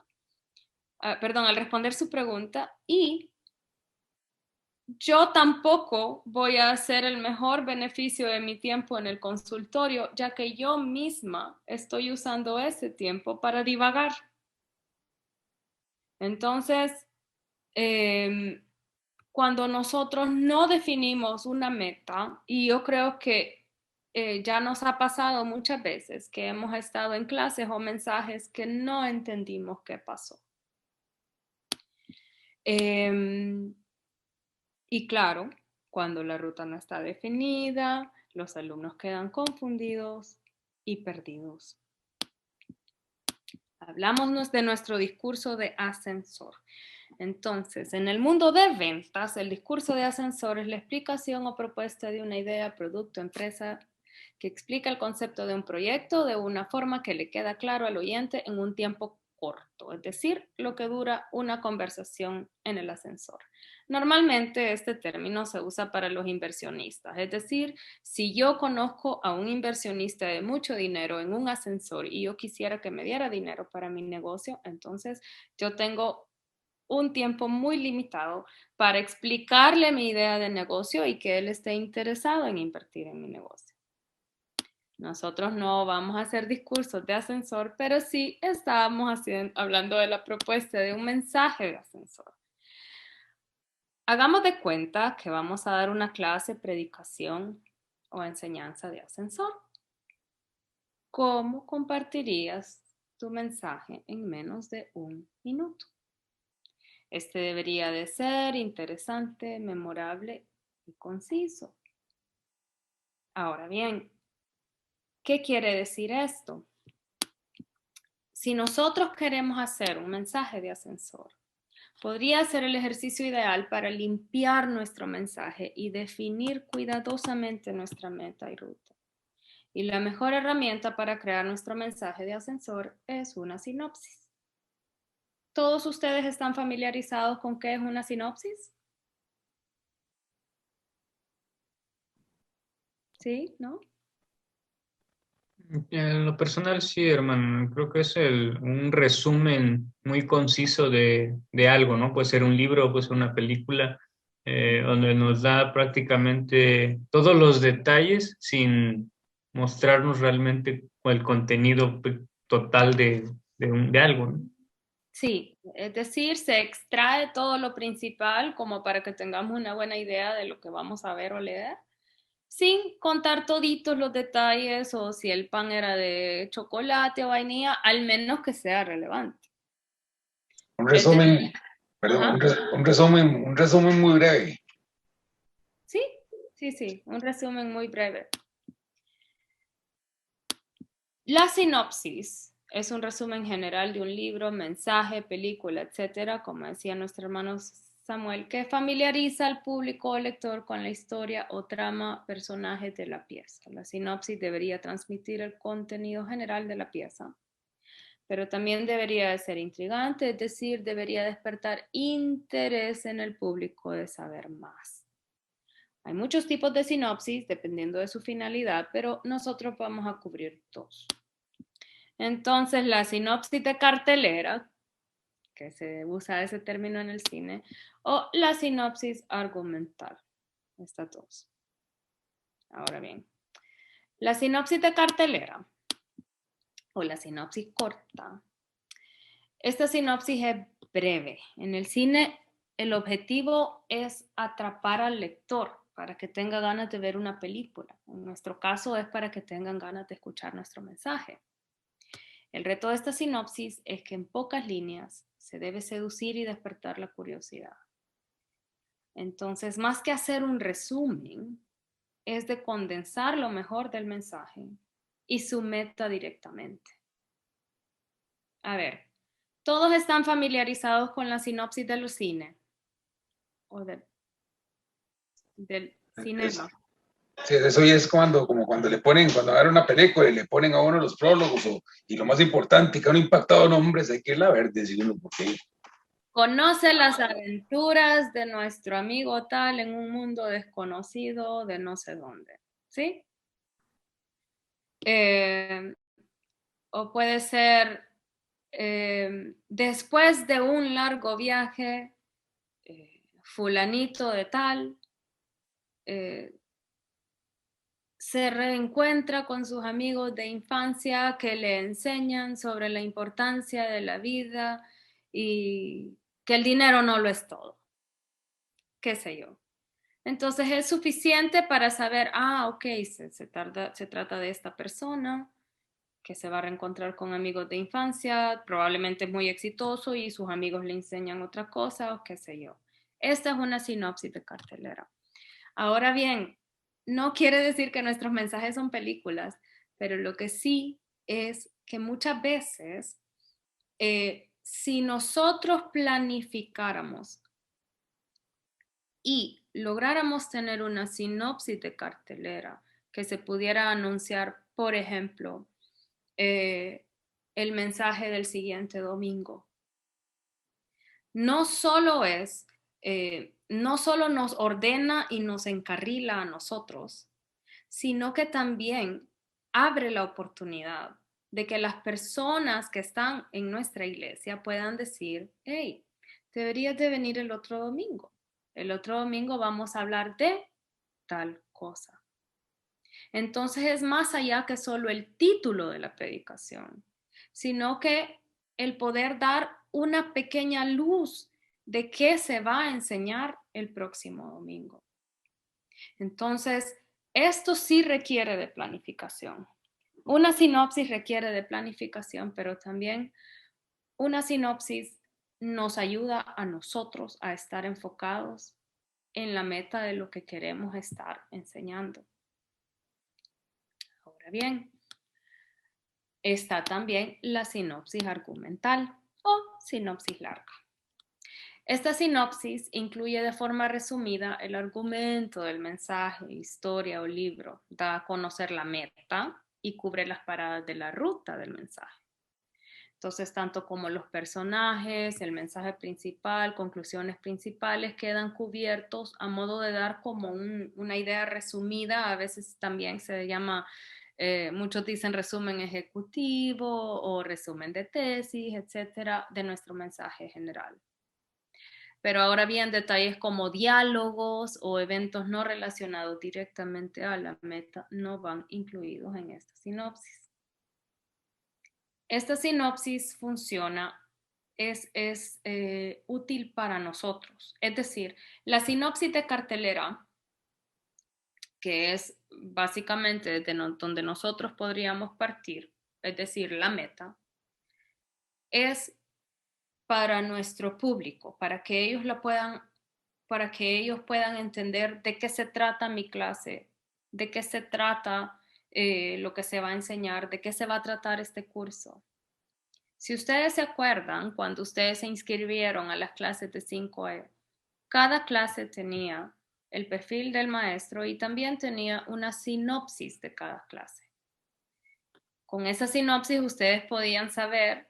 E: al responder su pregunta y yo tampoco voy a hacer el mejor beneficio de mi tiempo en el consultorio, ya que yo misma estoy usando ese tiempo para divagar. Entonces, cuando nosotros no definimos una meta, y yo creo que ya nos ha pasado muchas veces que hemos estado en clases o mensajes que no entendimos qué pasó. Y claro, cuando la ruta no está definida, los alumnos quedan confundidos y perdidos. Hablamos de nuestro discurso de ascensor. Entonces, en el mundo de ventas, el discurso de ascensor es la explicación o propuesta de una idea, producto, empresa, que explica el concepto de un proyecto de una forma que le queda claro al oyente en un tiempo corto, es decir, lo que dura una conversación en el ascensor. Normalmente este término se usa para los inversionistas, es decir, si yo conozco a un inversionista de mucho dinero en un ascensor y yo quisiera que me diera dinero para mi negocio, entonces yo tengo un tiempo muy limitado para explicarle mi idea de negocio y que él esté interesado en invertir en mi negocio. Nosotros no vamos a hacer discursos de ascensor, pero sí estábamos hablando de la propuesta de un mensaje de ascensor. Hagamos de cuenta que vamos a dar una clase, predicación o enseñanza de ascensor. ¿Cómo compartirías tu mensaje en menos de 1 minuto? Este debería de ser interesante, memorable y conciso. Ahora bien, ¿qué quiere decir esto? Si nosotros queremos hacer un mensaje de ascensor, podría ser el ejercicio ideal para limpiar nuestro mensaje y definir cuidadosamente nuestra meta y ruta. Y la mejor herramienta para crear nuestro mensaje de ascensor es una sinopsis. ¿Todos ustedes están familiarizados con qué es una sinopsis? ¿Sí? ¿No?
A: En lo personal, sí, hermano. Creo que es un resumen muy conciso de algo, ¿no? Puede ser un libro, puede ser una película, donde nos da prácticamente todos los detalles sin mostrarnos realmente el contenido total de algo, ¿no?
E: Sí, es decir, se extrae todo lo principal como para que tengamos una buena idea de lo que vamos a ver o leer, sin contar toditos los detalles o si el pan era de chocolate o vainilla, al menos que sea relevante.
F: Un resumen, perdón,
E: Ajá.
F: un resumen muy breve.
E: Sí, un resumen muy breve. La sinopsis es un resumen general de un libro, mensaje, película, etcétera, como decía nuestro hermano Samuel, que familiariza al público o lector con la historia o trama, personajes de la pieza. La sinopsis debería transmitir el contenido general de la pieza, pero también debería de ser intrigante, es decir, debería despertar interés en el público de saber más. Hay muchos tipos de sinopsis dependiendo de su finalidad, pero nosotros vamos a cubrir 2. Entonces, la sinopsis de cartelera, que se usa ese término en el cine, o la sinopsis argumental. Estas 2. Ahora bien, la sinopsis de cartelera o la sinopsis corta. Esta sinopsis es breve. En el cine, el objetivo es atrapar al lector para que tenga ganas de ver una película. En nuestro caso es para que tengan ganas de escuchar nuestro mensaje. El reto de esta sinopsis es que en pocas líneas se debe seducir y despertar la curiosidad. Entonces, más que hacer un resumen, es de condensar lo mejor del mensaje y su meta directamente. A ver, ¿todos están familiarizados con la sinopsis de los cines? O del cinema.
F: Sí, eso ya es como cuando le ponen, cuando agarran una película y le ponen a uno los prólogos y lo más importante, que han impactado nombres, hay que irla a ver, decir uno por qué.
E: Conoce las aventuras de nuestro amigo tal en un mundo desconocido de no sé dónde, ¿sí? O puede ser, después de un largo viaje, fulanito de tal se reencuentra con sus amigos de infancia que le enseñan sobre la importancia de la vida y que el dinero no lo es todo, qué sé yo. Entonces es suficiente para saber, ok, se trata de esta persona que se va a reencontrar con amigos de infancia, probablemente es muy exitoso y sus amigos le enseñan otra cosa o qué sé yo. Esta es una sinopsis de cartelera. Ahora bien, no quiere decir que nuestros mensajes son películas, pero lo que sí es que muchas veces, si nosotros planificáramos y lográramos tener una sinopsis de cartelera que se pudiera anunciar, por ejemplo, el mensaje del siguiente domingo. No solo nos ordena y nos encarrila a nosotros, sino que también abre la oportunidad de que las personas que están en nuestra iglesia puedan decir, hey, deberías de venir el otro domingo. El otro domingo vamos a hablar de tal cosa. Entonces es más allá que solo el título de la predicación, sino que el poder dar una pequeña luz de qué se va a enseñar el próximo domingo. Entonces, esto sí requiere de planificación. Una sinopsis requiere de planificación, pero también una sinopsis nos ayuda a nosotros a estar enfocados en la meta de lo que queremos estar enseñando. Ahora bien, está también la sinopsis argumental o sinopsis larga. Esta sinopsis incluye de forma resumida el argumento del mensaje, historia o libro, da a conocer la meta y cubre las paradas de la ruta del mensaje. Entonces, tanto como los personajes, el mensaje principal, conclusiones principales quedan cubiertos a modo de dar como una idea resumida. A veces también se llama, muchos dicen resumen ejecutivo o resumen de tesis, etcétera, de nuestro mensaje general. Pero ahora bien, detalles como diálogos o eventos no relacionados directamente a la meta no van incluidos en esta sinopsis. Esta sinopsis funciona, es útil para nosotros. Es decir, la sinopsis de cartelera, que es básicamente desde donde nosotros podríamos partir, es decir, la meta, es para nuestro público, para que ellos puedan entender de qué se trata mi clase, de qué se trata lo que se va a enseñar, de qué se va a tratar este curso. Si ustedes se acuerdan, cuando ustedes se inscribieron a las clases de 5E, cada clase tenía el perfil del maestro y también tenía una sinopsis de cada clase. Con esa sinopsis ustedes podían saber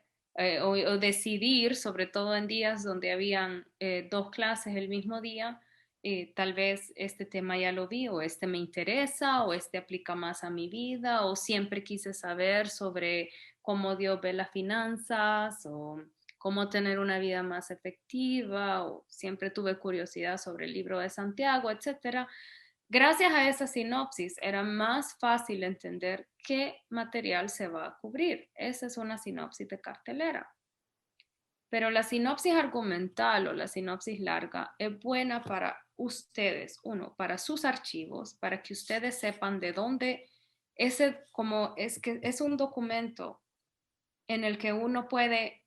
E: o decidir, sobre todo en días donde habían 2 clases el mismo día, tal vez este tema ya lo vi, o este me interesa, o este aplica más a mi vida, o siempre quise saber sobre cómo Dios ve las finanzas, o cómo tener una vida más efectiva, o siempre tuve curiosidad sobre el libro de Santiago, etcétera. Gracias a esa sinopsis era más fácil entender qué material se va a cubrir. Esa es una sinopsis de cartelera. Pero la sinopsis argumental o la sinopsis larga es buena para ustedes, para sus archivos, para que ustedes sepan de dónde es un documento en el que uno puede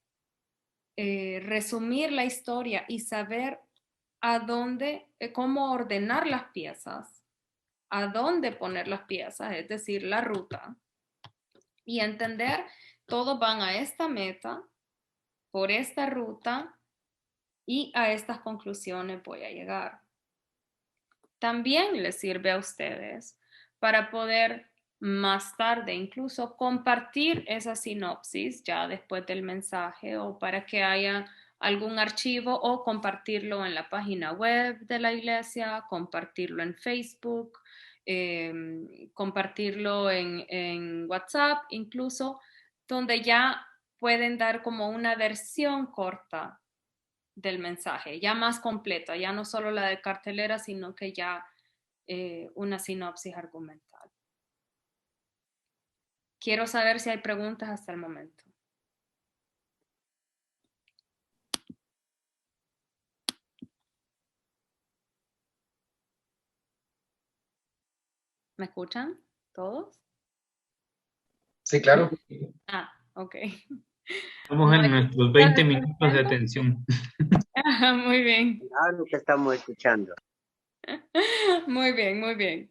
E: resumir la historia y saber cómo ordenar las piezas, a dónde poner las piezas, es decir, la ruta, y entender, todos van a esta meta, por esta ruta, y a estas conclusiones voy a llegar. También les sirve a ustedes para poder más tarde incluso compartir esa sinopsis ya después del mensaje, o para que haya algún archivo, o compartirlo en la página web de la iglesia, compartirlo en Facebook, compartirlo en WhatsApp, incluso, donde ya pueden dar como una versión corta del mensaje, ya más completa, ya no solo la de cartelera, sino que ya una sinopsis argumental. Quiero saber si hay preguntas hasta el momento. ¿Me escuchan todos?
F: Sí, claro.
E: Ah, ok.
A: Estamos en nuestros 20 minutos de atención.
E: Muy bien.
G: Claro que estamos escuchando.
E: Muy bien, muy bien.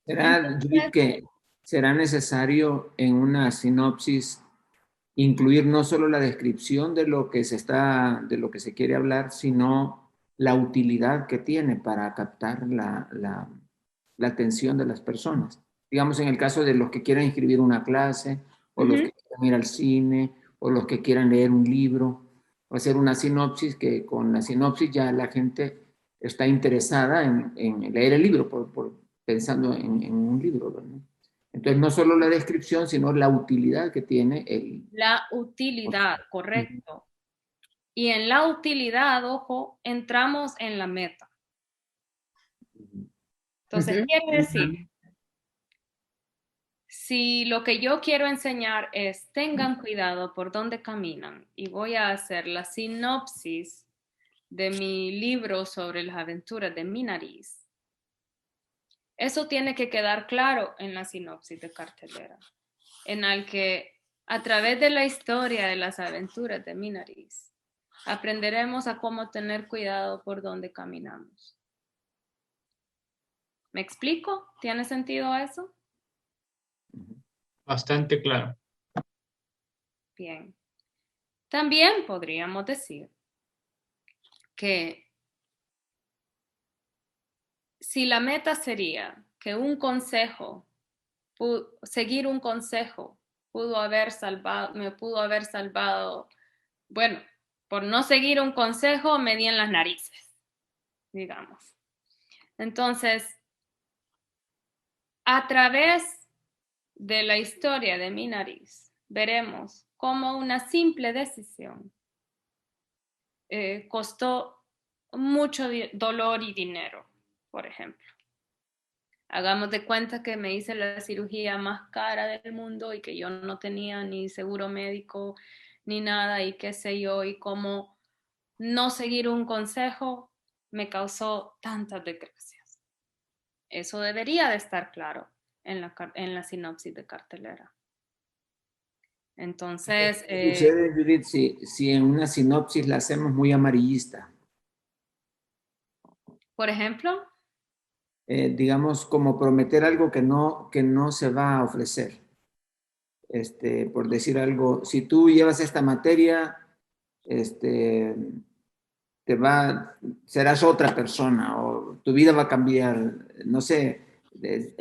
I: ¿Será, Judith, que será necesario en una sinopsis incluir no solo la descripción de lo que de lo que se quiere hablar, sino la utilidad que tiene para captar la atención de las personas? Digamos, en el caso de los que quieran inscribir una clase, o los que quieran ir al cine, o los que quieran leer un libro, o hacer una sinopsis, que con la sinopsis ya la gente está interesada en leer el libro, pensando en un libro, ¿verdad? Entonces, no solo la descripción, sino la utilidad que tiene el...
E: La utilidad, correcto. Y en la utilidad, ojo, entramos en la meta. Entonces, quiere decir, si lo que yo quiero enseñar es tengan cuidado por dónde caminan, y voy a hacer la sinopsis de mi libro sobre las aventuras de mi nariz, eso tiene que quedar claro en la sinopsis de cartelera, en el que a través de la historia de las aventuras de mi nariz, aprenderemos a cómo tener cuidado por dónde caminamos. ¿Me explico? ¿Tiene sentido eso?
A: Bastante claro.
E: Bien. También podríamos decir que si la meta sería que seguir un consejo me pudo haber salvado, bueno, por no seguir un consejo me di en las narices, digamos. Entonces, a través de la historia de mi nariz, veremos cómo una simple decisión costó mucho dolor y dinero, por ejemplo. Hagamos de cuenta que me hice la cirugía más cara del mundo y que yo no tenía ni seguro médico ni nada y qué sé yo, y cómo no seguir un consejo me causó tantas desgracias. Eso debería de estar claro en la sinopsis de cartelera. Entonces,
I: ¿Qué sucede, Judith, si en una sinopsis la hacemos muy amarillista?
E: por ejemplo,
I: Digamos, como prometer algo que no se va a ofrecer. Por decir algo, si tú llevas esta materia, serás otra persona o tu vida va a cambiar, no sé,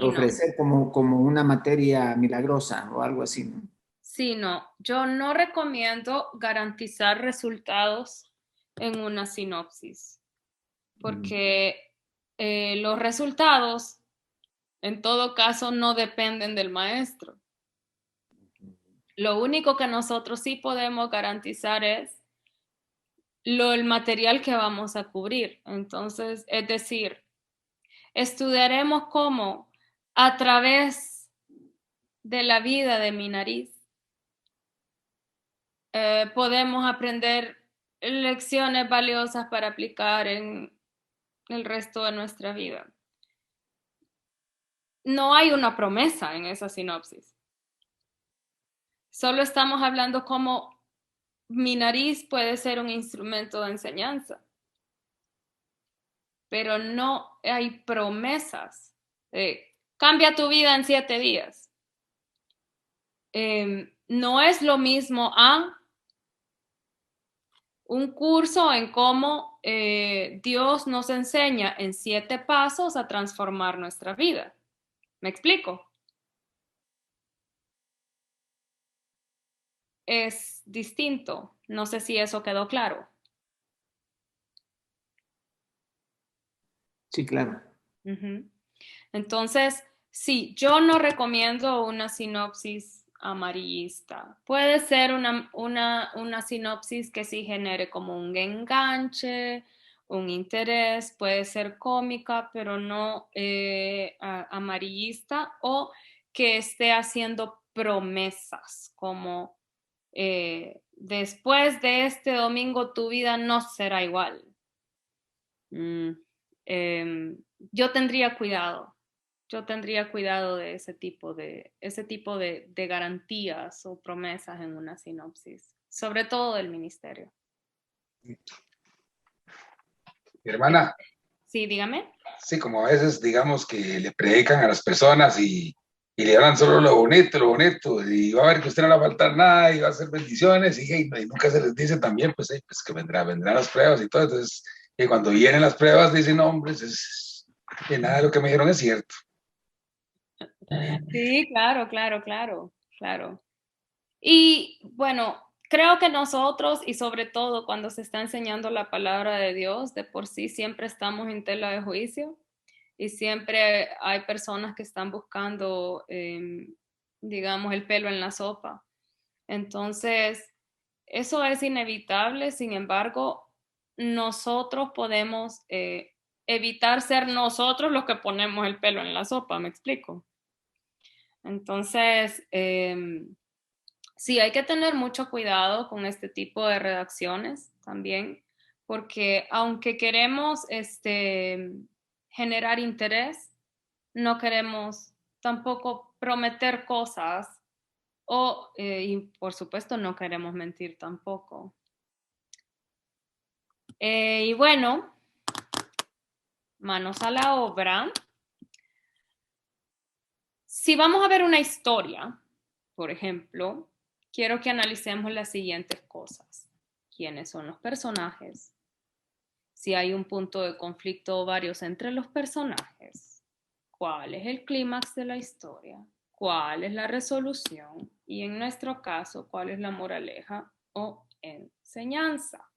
I: ofrecer como una materia milagrosa o algo así, ¿no?
E: Sí, no, yo no recomiendo garantizar resultados en una sinopsis, porque los resultados, en todo caso, no dependen del maestro. Lo único que nosotros sí podemos garantizar es el material que vamos a cubrir. Entonces, es decir, estudiaremos cómo a través de la vida de mi nariz podemos aprender lecciones valiosas para aplicar en el resto de nuestra vida. No hay una promesa en esa sinopsis. Solo estamos hablando cómo mi nariz puede ser un instrumento de enseñanza. Pero no hay promesas. Cambia tu vida en 7 días. No es lo mismo a un curso en cómo Dios nos enseña en 7 pasos a transformar nuestra vida. ¿Me explico? Es distinto. No sé si eso quedó claro.
I: Sí, claro.
E: Entonces, sí, yo no recomiendo una sinopsis amarillista. Puede ser una sinopsis que sí genere como un enganche, un interés, puede ser cómica, pero no amarillista, o que esté haciendo promesas como después de este domingo tu vida no será igual. Yo tendría cuidado. Yo tendría cuidado de ese tipo de garantías o promesas en una sinopsis, sobre todo del ministerio.
F: Mi hermana,
E: Sí, dígame.
F: sí, como a veces digamos que le predican a las personas y le hablan solo lo bonito, y va a ver que a usted no le va a faltar nada y va a hacer bendiciones y nunca se les dice también, pues, pues que vendrán las pruebas y todo. Entonces, y cuando vienen las pruebas dicen, no, hombre, que nada de lo que me dijeron es cierto.
E: Sí, claro. Y bueno, creo que nosotros, y sobre todo cuando se está enseñando la palabra de Dios, de por sí siempre estamos en tela de juicio y siempre hay personas que están buscando, digamos, el pelo en la sopa. Entonces, eso es inevitable, sin embargo, nosotros podemos evitar ser nosotros los que ponemos el pelo en la sopa, ¿me explico? Entonces, sí, hay que tener mucho cuidado con este tipo de redacciones también, porque aunque queremos generar interés, no queremos tampoco prometer cosas y por supuesto no queremos mentir tampoco. Y bueno, manos a la obra. Si vamos a ver una historia, por ejemplo, quiero que analicemos las siguientes cosas. ¿Quiénes son los personajes? Si hay un punto de conflicto o varios entre los personajes. ¿Cuál es el clímax de la historia? ¿Cuál es la resolución? Y en nuestro caso, ¿cuál es la moraleja o enseñanza?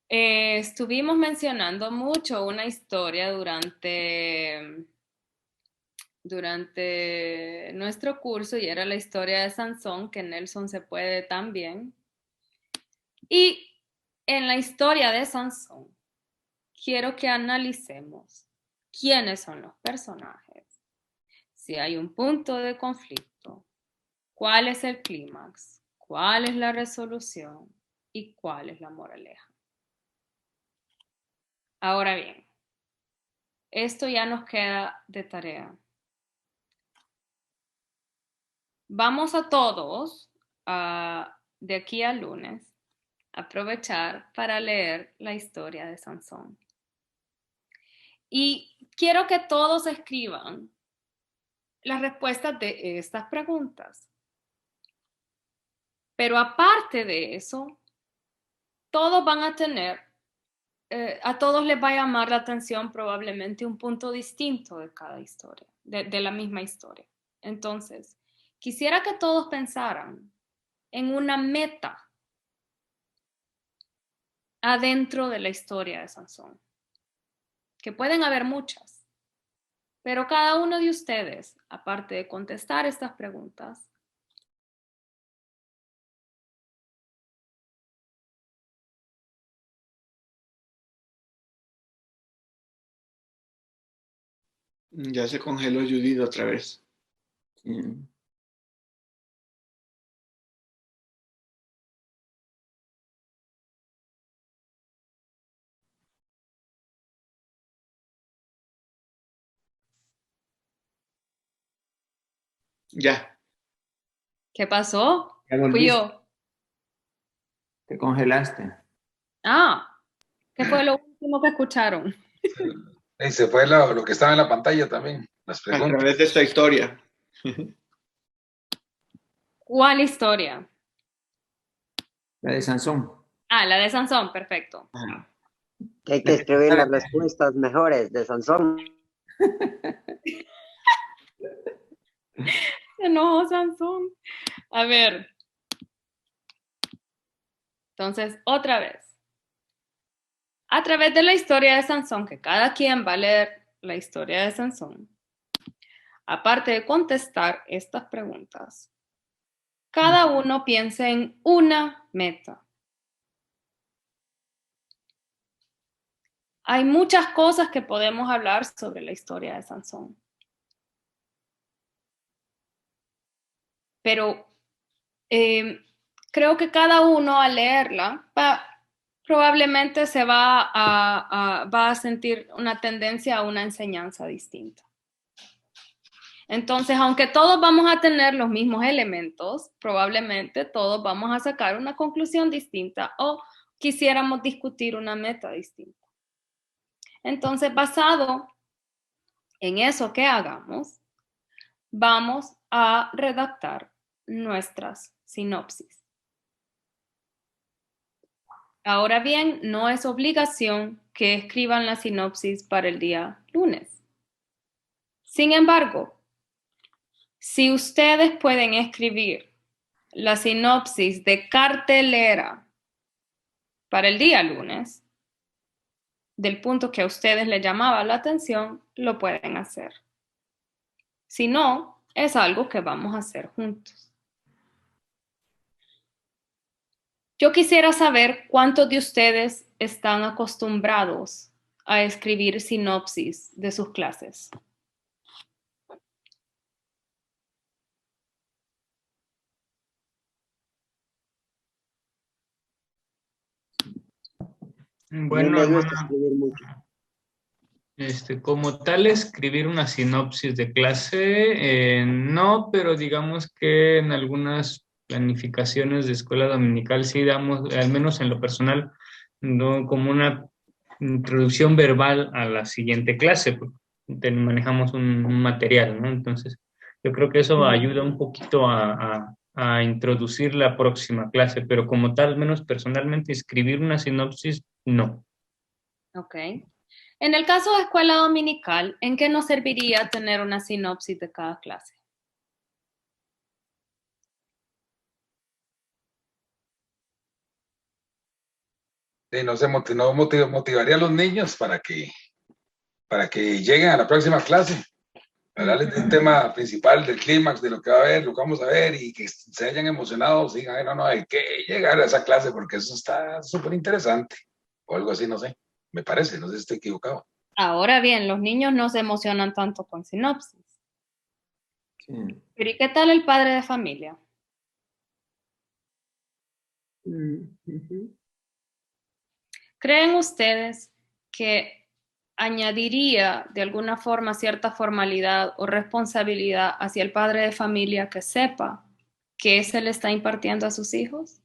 E: Estuvimos mencionando mucho una historia durante nuestro curso y era la historia de Sansón, que Nelson se puede también. Y en la historia de Sansón, quiero que analicemos quiénes son los personajes, si hay un punto de conflicto, cuál es el clímax, cuál es la resolución y cuál es la moraleja. Ahora bien, esto ya nos queda de tarea. Vamos a todos, de aquí al lunes, aprovechar para leer la historia de Sansón. Y quiero que todos escriban las respuestas de estas preguntas. Pero aparte de eso, todos van a tener, a todos les va a llamar la atención probablemente un punto distinto de cada historia, de la misma historia. Entonces, quisiera que todos pensaran en una meta adentro de la historia de Sansón, que pueden haber muchas, pero cada uno de ustedes, aparte de contestar estas preguntas,
H: Ya se congeló Judith otra vez.
I: Sí.
H: Ya.
E: ¿qué pasó?
I: Ya
E: Fui
I: volviste.
E: yo.
I: Te congelaste.
E: ¿Qué fue lo último que escucharon?
F: Y se fue lo que estaba en la pantalla también, las
H: A
F: preguntas.
H: través de esta historia.
E: ¿Cuál historia?
I: La de Sansón.
E: La de Sansón, perfecto.
H: Ajá.
G: Que hay que escribir las respuestas mejores de Sansón.
E: Se enojó Sansón. A ver. Entonces, otra vez. A través de la historia de Sansón, que cada quien va a leer la historia de Sansón, aparte de contestar estas preguntas, cada uno piense en una meta. Hay muchas cosas que podemos hablar sobre la historia de Sansón. Pero creo que cada uno al leerla probablemente se va a sentir una tendencia a una enseñanza distinta. Entonces, aunque todos vamos a tener los mismos elementos, probablemente todos vamos a sacar una conclusión distinta o quisiéramos discutir una meta distinta. Entonces, basado en eso que hagamos, vamos a redactar nuestras sinopsis. Ahora bien, no es obligación que escriban la sinopsis para el día lunes. Sin embargo, si ustedes pueden escribir la sinopsis de cartelera para el día lunes, del punto que a ustedes les llamaba la atención, lo pueden hacer. Si no, es algo que vamos a hacer juntos. Yo quisiera saber cuántos de ustedes están acostumbrados a escribir sinopsis de sus clases.
A: Bueno, hermano, como tal, escribir una sinopsis de clase, no, pero digamos que en algunas planificaciones de escuela dominical sí damos, al menos en lo personal, no, como una introducción verbal a la siguiente clase, porque manejamos un material, ¿no? Entonces, yo creo que eso ayuda un poquito a introducir la próxima clase, pero como tal, al menos personalmente, escribir una sinopsis, no.
E: Ok. En el caso de escuela dominical, ¿en qué nos serviría tener una sinopsis de cada clase?
F: Motivaría a los niños para que lleguen a la próxima clase. Hablarles del tema principal, del clímax, de lo que va a haber, lo que vamos a ver y que se hayan emocionado, digan, no, hay que llegar a esa clase porque eso está súper interesante. O algo así, no sé. Me parece, no sé si estoy equivocado.
E: Ahora bien, los niños no se emocionan tanto con sinopsis. Sí. Pero ¿y qué tal el padre de familia? ¿Creen ustedes que añadiría de alguna forma cierta formalidad o responsabilidad hacia el padre de familia que sepa qué se le está impartiendo a sus hijos?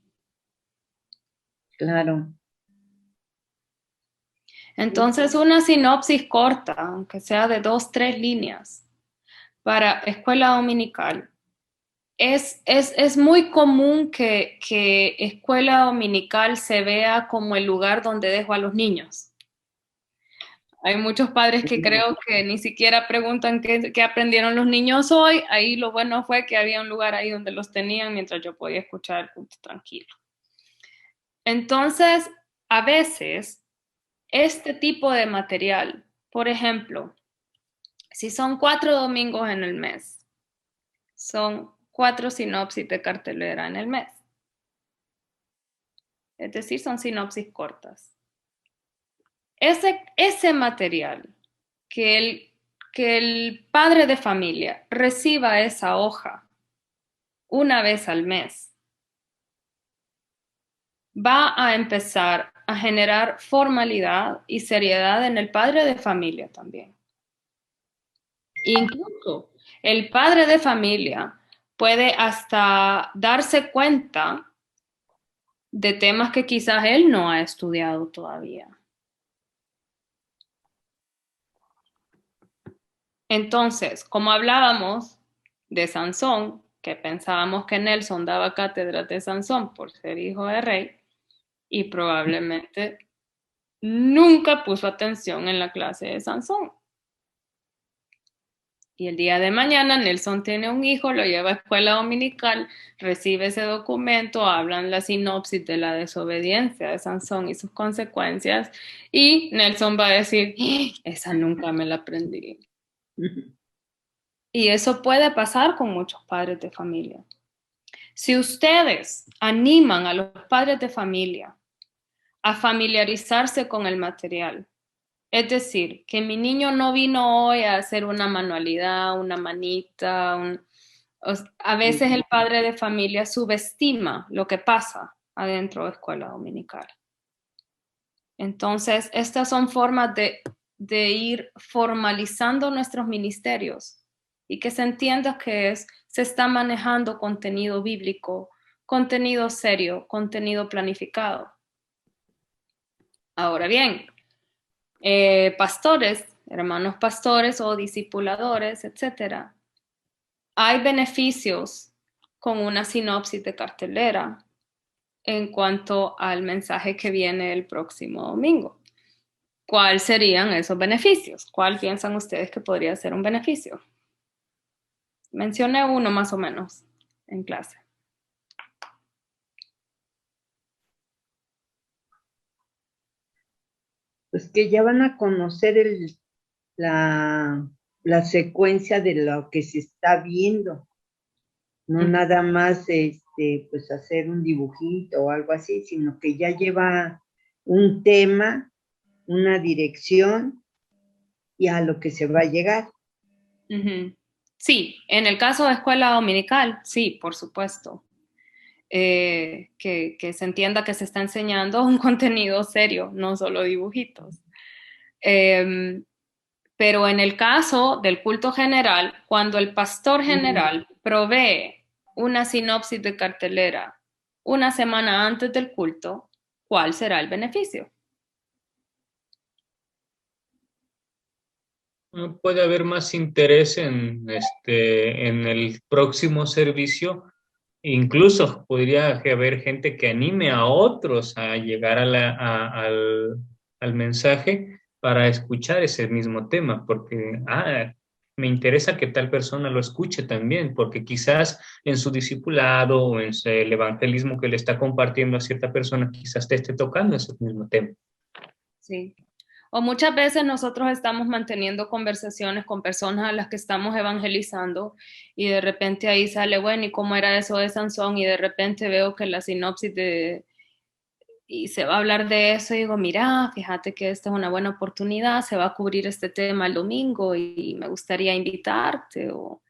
D: Claro.
E: Entonces, una sinopsis corta, aunque sea de 2, 3 líneas, para escuela dominical. Es muy común que escuela dominical se vea como el lugar donde dejo a los niños. Hay muchos padres que creo que ni siquiera preguntan qué aprendieron los niños hoy. Ahí lo bueno fue que había un lugar ahí donde los tenían mientras yo podía escuchar el culto tranquilo. Entonces, a veces, este tipo de material, por ejemplo, si son 4 domingos en el mes, son 4 sinopsis de cartelera en el mes. Es decir, son sinopsis cortas. Ese material, que el padre de familia reciba esa hoja una vez al mes, va a empezar a generar formalidad y seriedad en el padre de familia también. Incluso el padre de familia puede hasta darse cuenta de temas que quizás él no ha estudiado todavía. Entonces, como hablábamos de Sansón, que pensábamos que Nelson daba cátedras de Sansón por ser hijo de rey, y probablemente nunca puso atención en la clase de Sansón. Y el día de mañana Nelson tiene un hijo, lo lleva a escuela dominical, recibe ese documento, hablan la sinopsis de la desobediencia de Sansón y sus consecuencias, y Nelson va a decir, esa nunca me la aprendí. Y eso puede pasar con muchos padres de familia. Si ustedes animan a los padres de familia a familiarizarse con el material, es decir, que mi niño no vino hoy a hacer una manualidad, una manita, a veces el padre de familia subestima lo que pasa adentro de escuela dominical. Entonces, estas son formas de ir formalizando nuestros ministerios y que se entienda que se está manejando contenido bíblico, contenido serio, contenido planificado. Ahora bien, pastores, hermanos pastores o discipuladores, etcétera, hay beneficios con una sinopsis de cartelera en cuanto al mensaje que viene el próximo domingo. ¿Cuáles serían esos beneficios? ¿Cuál piensan ustedes que podría ser un beneficio? Mencioné uno más o menos en clase.
D: Pues que ya van a conocer la secuencia de lo que se está viendo. No nada más pues hacer un dibujito o algo así, sino que ya lleva un tema, una dirección y a lo que se va a llegar.
E: Sí, en el caso de escuela dominical, sí, por supuesto. Que se entienda que se está enseñando un contenido serio, no solo dibujitos. Pero en el caso del culto general, cuando el pastor general provee una sinopsis de cartelera una semana antes del culto, ¿cuál será el beneficio?
A: Puede haber más interés en el próximo servicio. Incluso podría haber gente que anime a otros a llegar al mensaje para escuchar ese mismo tema, porque me interesa que tal persona lo escuche también, porque quizás en su discipulado o en el evangelismo que le está compartiendo a cierta persona, quizás te esté tocando ese mismo tema.
E: Sí. O muchas veces nosotros estamos manteniendo conversaciones con personas a las que estamos evangelizando y de repente ahí sale, bueno, ¿y cómo era eso de Sansón? Y de repente veo que la sinopsis y se va a hablar de eso y digo, mira, fíjate que esta es una buena oportunidad, se va a cubrir este tema el domingo y me gustaría invitarte o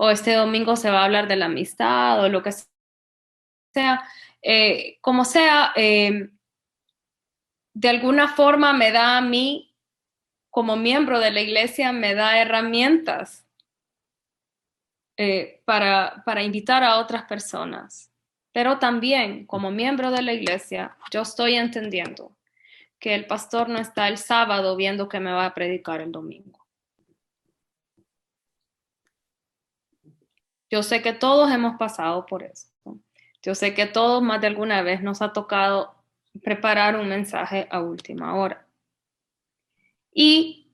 E: este domingo se va a hablar de la amistad o lo que sea. Como sea, de alguna forma me da a mí, como miembro de la iglesia, me da herramientas para invitar a otras personas. Pero también, como miembro de la iglesia, yo estoy entendiendo que el pastor no está el sábado viendo que me va a predicar el domingo. Yo sé que todos hemos pasado por eso. Yo sé que todos más de alguna vez nos ha tocado preparar un mensaje a última hora. Y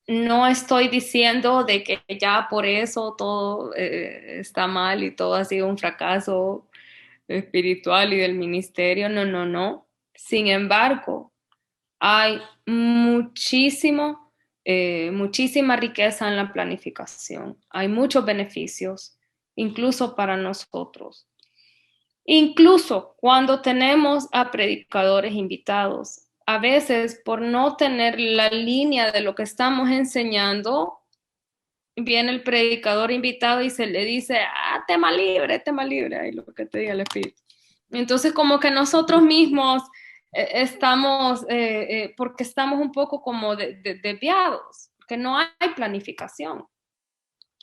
E: no estoy diciendo de que ya por eso todo está mal y todo ha sido un fracaso espiritual y del ministerio. No, no, no. Sin embargo, hay muchísima riqueza en la planificación. Hay muchos beneficios, incluso para nosotros. Incluso cuando tenemos a predicadores invitados, a veces por no tener la línea de lo que estamos enseñando, viene el predicador invitado y se le dice, tema libre, ahí lo que te diga el Espíritu. Entonces como que nosotros mismos estamos, porque estamos un poco como desviados, porque no hay planificación.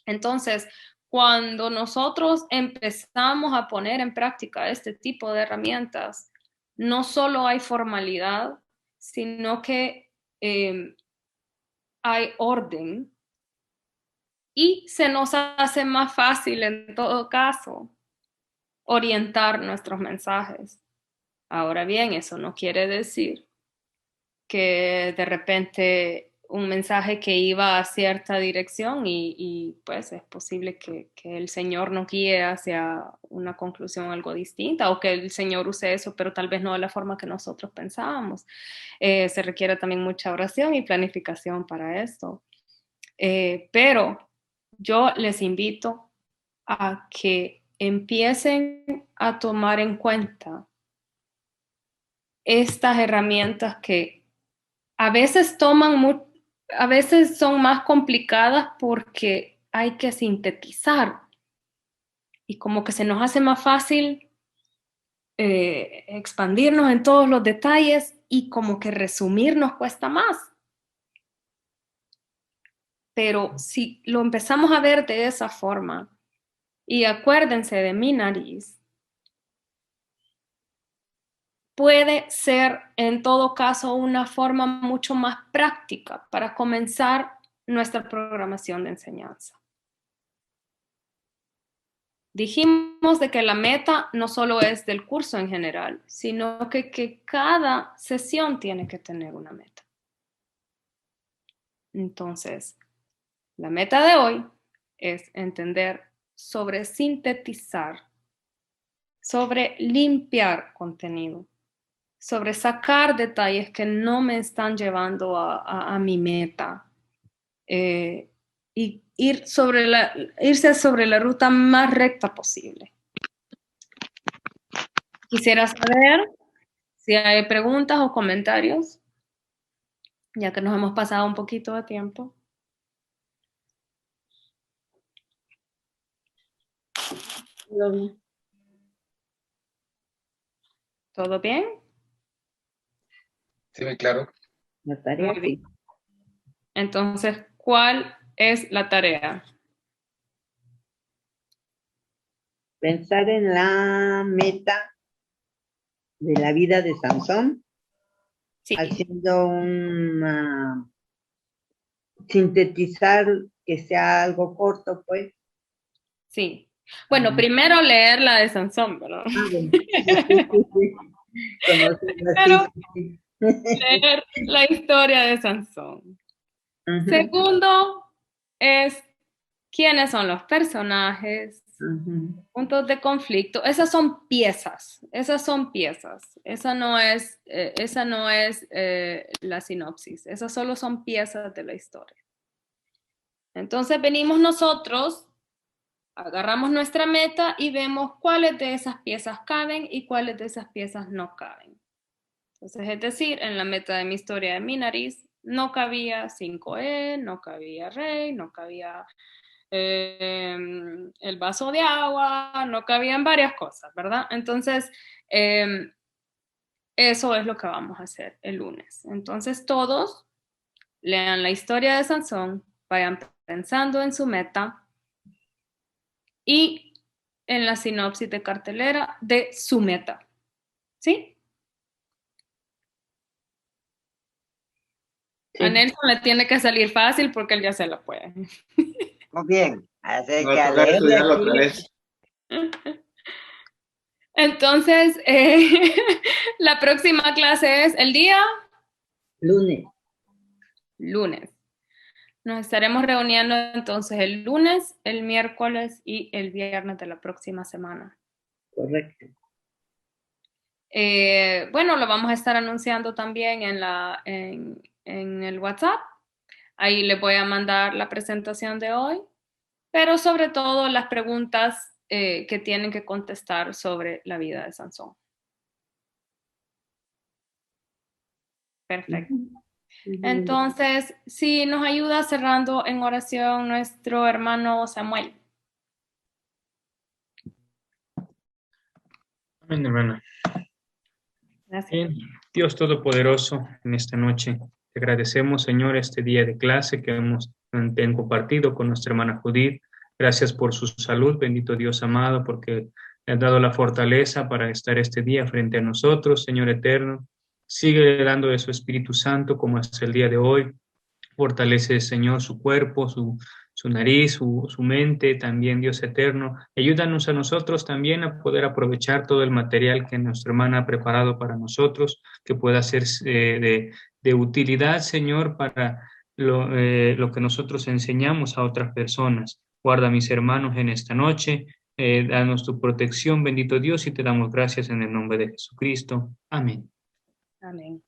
E: Entonces, cuando nosotros empezamos a poner en práctica este tipo de herramientas, no solo hay formalidad, sino que hay orden y se nos hace más fácil en todo caso orientar nuestros mensajes. Ahora bien, eso no quiere decir que de repente un mensaje que iba a cierta dirección y pues es posible que el Señor nos guíe hacia una conclusión algo distinta o que el Señor use eso, pero tal vez no de la forma que nosotros pensábamos. Se requiere también mucha oración y planificación para esto. Pero yo les invito a que empiecen a tomar en cuenta estas herramientas que a veces a veces son más complicadas porque hay que sintetizar y como que se nos hace más fácil expandirnos en todos los detalles y como que resumir nos cuesta más. Pero si lo empezamos a ver de esa forma, y acuérdense de mi nariz, puede ser en todo caso una forma mucho más práctica para comenzar nuestra programación de enseñanza. Dijimos de que la meta no solo es del curso en general, sino que cada sesión tiene que tener una meta. Entonces, la meta de hoy es entender sobre sintetizar, sobre limpiar contenido, sobre sacar detalles que no me están llevando a mi meta y irse sobre la ruta más recta posible. Quisiera saber si hay preguntas o comentarios, ya que nos hemos pasado un poquito de tiempo. ¿Todo bien?
F: Sí, muy claro.
D: La tarea,
E: Muy bien. Entonces, ¿cuál es la tarea?
D: pensar en la meta de la vida de Sansón,
E: Sí.
D: haciendo una sintetizar que sea algo corto, pues.
E: Sí. Bueno, primero leer la de Sansón, ¿verdad?
D: Bueno. Conocerla,
E: Pero
D: sí.
E: leer la historia de Sansón. Segundo es quiénes son los personajes, puntos de conflicto. Esas son piezas. Esa no es la sinopsis. Esas solo son piezas de la historia. Entonces venimos nosotros, agarramos nuestra meta y vemos cuáles de esas piezas caben y cuáles de esas piezas no caben. Entonces, es decir, en la meta de mi historia de mi nariz no cabía 5E, no cabía Rey, no cabía el vaso de agua, no cabían varias cosas, ¿verdad? Entonces, eso es lo que vamos a hacer el lunes. Entonces, todos lean la historia de Sansón, vayan pensando en su meta y en la sinopsis de cartelera de su meta. ¿Sí? A Nelson le tiene que salir fácil porque él ya se lo puede.
G: Muy bien. Así
H: No
G: que a
H: toca estudiarlo otra
G: leerle
H: vez.
E: Entonces, la próxima clase es el día lunes. Nos estaremos reuniendo entonces el lunes, el miércoles y el viernes de la próxima semana.
D: Correcto.
E: Bueno, lo vamos a estar anunciando también en el WhatsApp. Ahí les voy a mandar la presentación de hoy, pero sobre todo las preguntas que tienen que contestar sobre la vida de Sansón. Perfecto. Entonces, si nos ayuda cerrando en oración nuestro hermano Samuel.
A: Amén, hermana.
E: Gracias.
A: Bien, Dios Todopoderoso, en esta noche te agradecemos, Señor, este día de clase que hemos compartido con nuestra hermana Judith. Gracias por su salud, bendito Dios amado, porque le has dado la fortaleza para estar este día frente a nosotros, Señor eterno. Sigue dando de su Espíritu Santo como hasta el día de hoy. Fortalece, Señor, su cuerpo, su nariz, su mente, también Dios eterno. Ayúdanos a nosotros también a poder aprovechar todo el material que nuestra hermana ha preparado para nosotros, que pueda ser de utilidad, Señor, para lo que nosotros enseñamos a otras personas. Guarda a mis hermanos en esta noche, danos tu protección, bendito Dios, y te damos gracias en el nombre de Jesucristo. Amén.
E: Amén.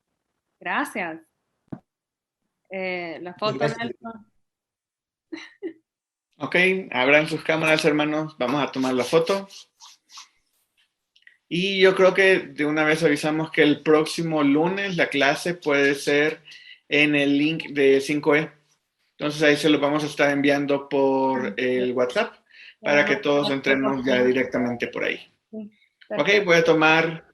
E: Gracias. La foto,
I: Gracias.
E: Nelson.
H: Ok, abran sus cámaras, hermanos. Vamos a tomar la foto. Y yo creo que de una vez avisamos que el próximo lunes la clase puede ser en el link de 5E. Entonces ahí se lo vamos a estar enviando por el WhatsApp para que todos entremos ya directamente por ahí. Ok, voy a tomar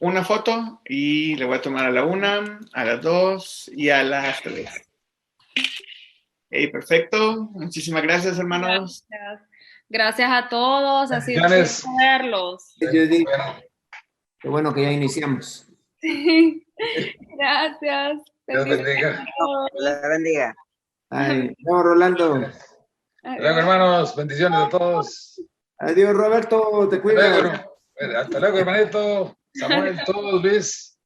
H: una foto y le voy a tomar a la 1, a las 2 y a las 3. Perfecto. Muchísimas gracias, hermanos.
E: Gracias a todos. Así
F: Bendiciones.
E: de verlos.
I: Judith, qué bueno que ya iniciamos.
E: Sí. Gracias.
F: Dios bendiga.
G: La bendiga.
I: Ay, no, Rolando.
F: Hasta luego, hermanos. Bendiciones a todos.
I: Adiós, Roberto. Te cuidas.
F: Hasta luego, hermanito. Samuel, todos, Luis.